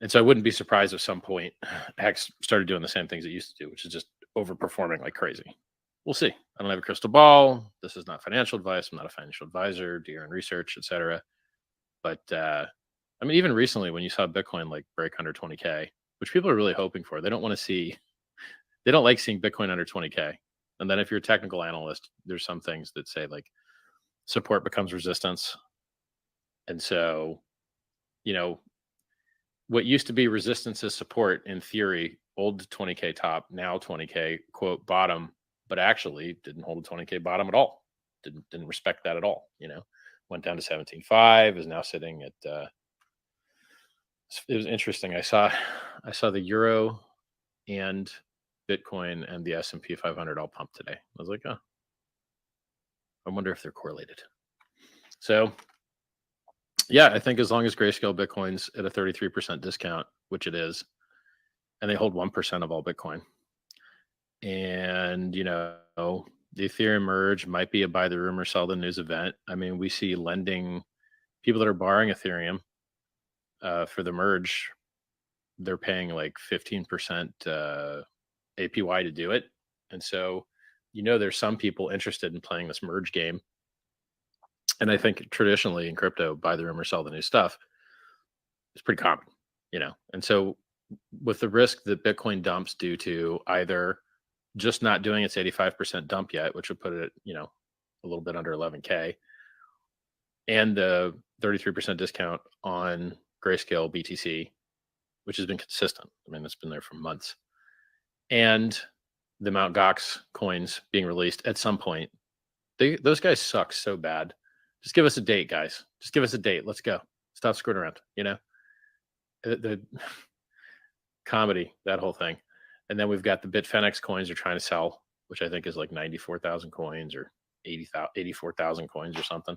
And so I wouldn't be surprised if some point Hex started doing the same things it used to do, which is just overperforming like crazy. We'll see. I don't have a crystal ball. This is not financial advice. I'm not a financial advisor, do your own research, etc. But I mean, even recently when you saw Bitcoin like break under 20K, which people are really hoping for, they don't like seeing Bitcoin under 20K. And then if you're a technical analyst, there's some things that say like support becomes resistance. And so, you know, what used to be resistance is support in theory, old 20K top, now 20K quote bottom, but actually didn't hold a 20K bottom at all. Didn't respect that at all. You know, went down to 17.5, is now sitting at, it was interesting. I saw the Euro and Bitcoin and the S&P 500 all pumped today. I was like, oh, I wonder if they're correlated. So yeah, I think as long as Grayscale Bitcoin's at a 33% discount, which it is, and they hold 1% of all Bitcoin, and, you know, the Ethereum merge might be a buy the rumor, sell the news event. I mean, we see lending people that are borrowing Ethereum for the merge, they're paying like 15% APY to do it. And so, there's some people interested in playing this merge game. And I think traditionally in crypto, buy the rumor, sell the new stuff is pretty common, And so with the risk that Bitcoin dumps due to either just not doing its 85% dump yet, which would put it at, a little bit under 11K, and the 33% discount on Grayscale BTC, which has been consistent. I mean, it's been there for months. And the Mt. Gox coins being released at some point. Those guys suck so bad. Just give us a date, guys. Just give us a date. Let's go. Stop screwing around, The comedy, that whole thing. And then we've got the Bitfinex coins they're trying to sell, which I think is like 94,000 coins or 84,000 coins or something.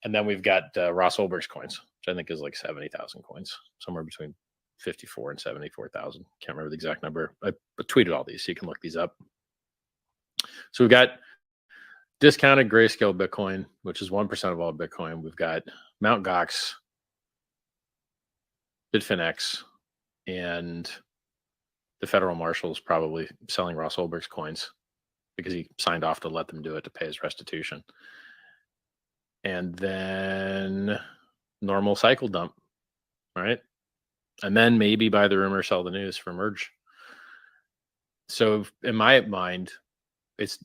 And then we've got Ross Ulbricht's coins, which I think is like 70,000 coins, somewhere between 54 and 74,000. Can't remember the exact number. I tweeted all these, so you can look these up. So we've got discounted Grayscale Bitcoin, which is 1% of all Bitcoin. We've got Mt. Gox, Bitfinex, and the federal marshals probably selling Ross Ulbricht's coins because he signed off to let them do it to pay his restitution. And then normal cycle dump, right? And then maybe buy the rumor, sell the news for merge. So in my mind, it's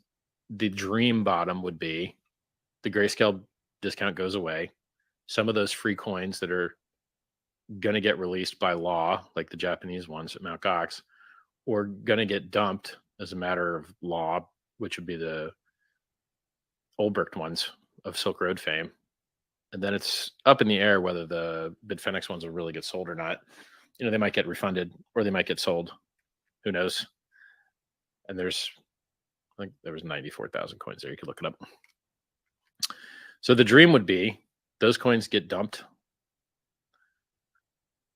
the dream bottom would be the Grayscale discount goes away. Some of those free coins that are going to get released by law, like the Japanese ones at Mt. Gox, or going to get dumped as a matter of law, which would be the Ulbricht ones of Silk Road fame. And then it's up in the air whether the Bitfinex ones will really get sold or not. They might get refunded or they might get sold. Who knows? And I think there was 94,000 coins there. You could look it up. So the dream would be those coins get dumped.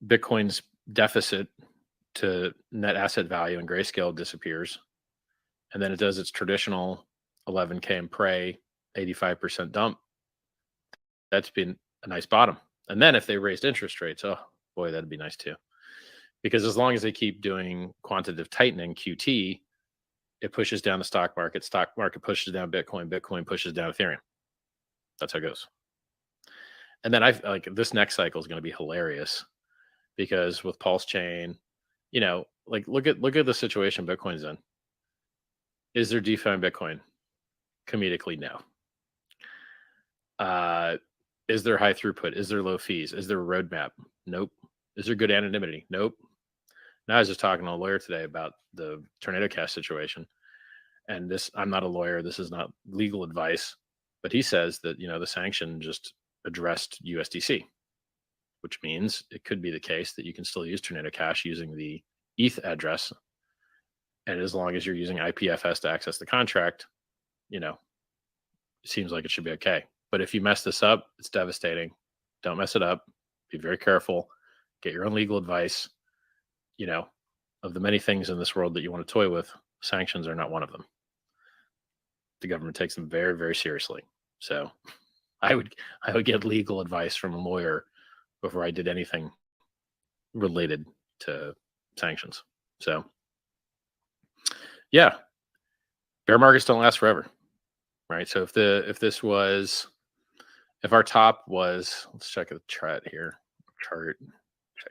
Bitcoin's deficit to net asset value in Grayscale disappears. And then it does its traditional 11K and pray 85% dump. That's been a nice bottom. And then if they raised interest rates, oh boy, that'd be nice too. Because as long as they keep doing quantitative tightening, QT, it pushes down the stock market pushes down Bitcoin pushes down Ethereum. That's how it goes. And then this next cycle is going to be hilarious because with Pulsechain, look at the situation Bitcoin's in. Is there DeFi in Bitcoin? Comedically, no. Is there high throughput? Is there low fees? Is there a roadmap? Nope. Is there good anonymity? Nope. Now I was just talking to a lawyer today about the Tornado Cash situation. And I'm not a lawyer. This is not legal advice. But he says that, the sanction just addressed USDC, which means it could be the case that you can still use Tornado Cash using the ETH address. And as long as you're using IPFS to access the contract, it seems like it should be okay. But if you mess this up, it's devastating. Don't mess it up. Be very careful. Get your own legal advice. Of the many things in this world that you want to toy with, sanctions are not one of them. The government takes them very, very seriously. So I would get legal advice from a lawyer before I did anything related to sanctions. So yeah, bear markets don't last forever, right? So if our top was, let's check the chart here, check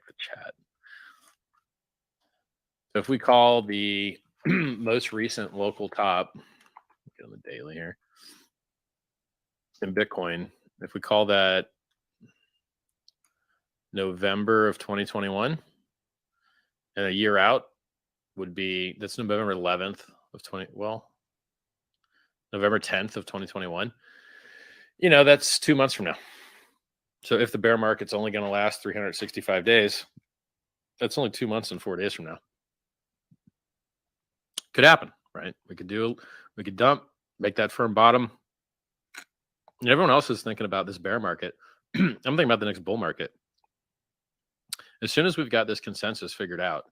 the chat. So if we call the most recent local top, get on the daily here, in Bitcoin, if we call that November of 2021, and a year out would be, that's November 11th of November 10th of 2021. That's 2 months from now. So if the bear market's only going to last 365 days, that's only 2 months and 4 days from now. Could happen, right? We could dump, make that firm bottom. And everyone else is thinking about this bear market. I'm thinking about the next bull market. As soon as we've got this consensus figured out,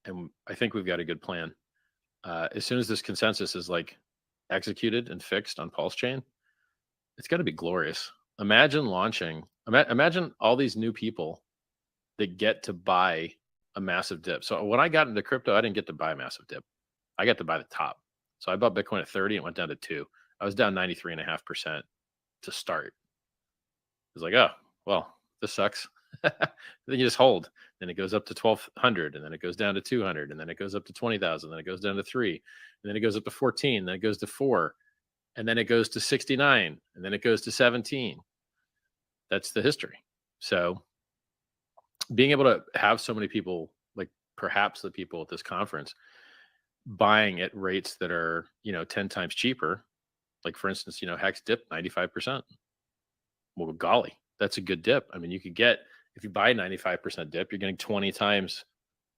and I think we've got a good plan, as soon as this consensus is executed and fixed on Pulsechain, it's got to be glorious. Imagine imagine all these new people that get to buy a massive dip. So when I got into crypto, I didn't get to buy a massive dip. I got to buy the top. So I bought Bitcoin at 30 and it went down to 2. I was down 93.5% to start. It was like, oh, well, this sucks. Then you just hold. Then it goes up to 1,200, and then it goes down to 200, and then it goes up to 20,000, then it goes down to 3, and then it goes up to 14, then it goes to 4, and then it goes to 69, and then it goes to 17. That's the history. So being able to have so many people, like perhaps the people at this conference, buying at rates that are, 10 times cheaper, like for instance, Hex dipped 95%. Well, golly, that's a good dip. I mean, you could get, if you buy 95% dip, you're getting 20 times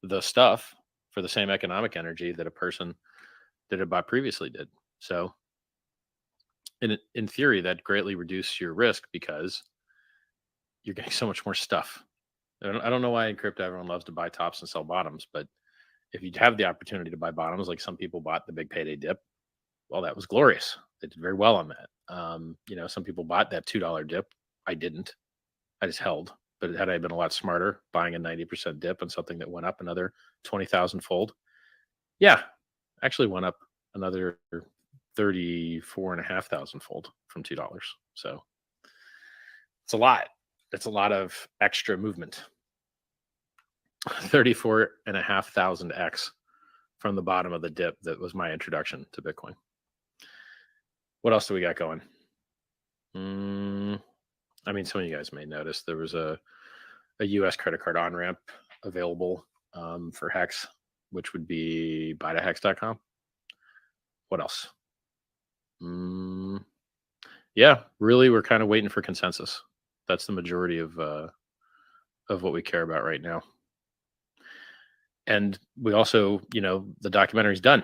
the stuff for the same economic energy that a person that had bought previously did. So in theory, that greatly reduces your risk because you're getting so much more stuff. I don't know why in crypto everyone loves to buy tops and sell bottoms, but if you have the opportunity to buy bottoms, like some people bought the big payday dip, well, that was glorious. They did very well on that. Some people bought that $2 dip. I didn't. I just held. But had I been a lot smarter, buying a 90% dip on something that went up another 20,000 fold, yeah, actually went up another 34,500 fold from $2. So it's a lot. It's a lot of extra movement. 34,500x from the bottom of the dip. That was my introduction to Bitcoin. What else do we got going? I mean, some of you guys may notice there was a US credit card on-ramp available for Hex, which would be buytohex.com. What else? Yeah, really, we're kind of waiting for consensus. That's the majority of what we care about right now. And we also, the documentary's done.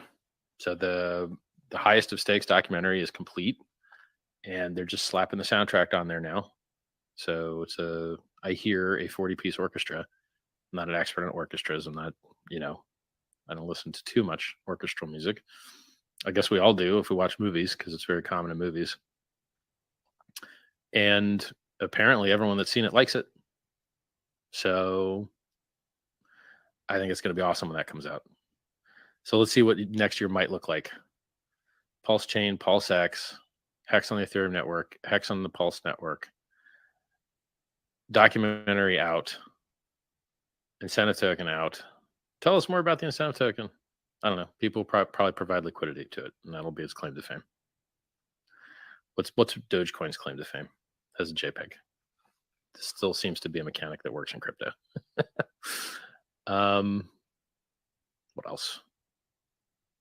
So the highest of stakes documentary is complete, and they're just slapping the soundtrack on there now. So it's I hear a 40-piece orchestra. I'm not an expert in orchestras. I'm not, I don't listen to too much orchestral music. I guess we all do if we watch movies, because it's very common in movies. And apparently everyone that's seen it likes it. So I think it's going to be awesome when that comes out. So let's see what next year might look like. Pulsechain, PulseX, Hex on the Ethereum network, Hex on the Pulse network, documentary out, incentive token out. Tell us more about the incentive token. I don't know. People probably provide liquidity to it, and that'll be its claim to fame. What's Dogecoin's claim to fame? As a JPEG. This still seems to be a mechanic that works in crypto. What else?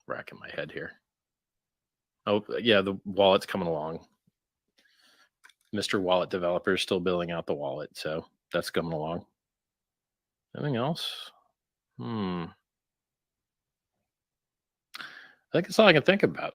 Racking my head here. Oh, yeah, the wallet's coming along. Mr. Wallet developer is still building out the wallet, so that's coming along. Anything else? I think that's all I can think about.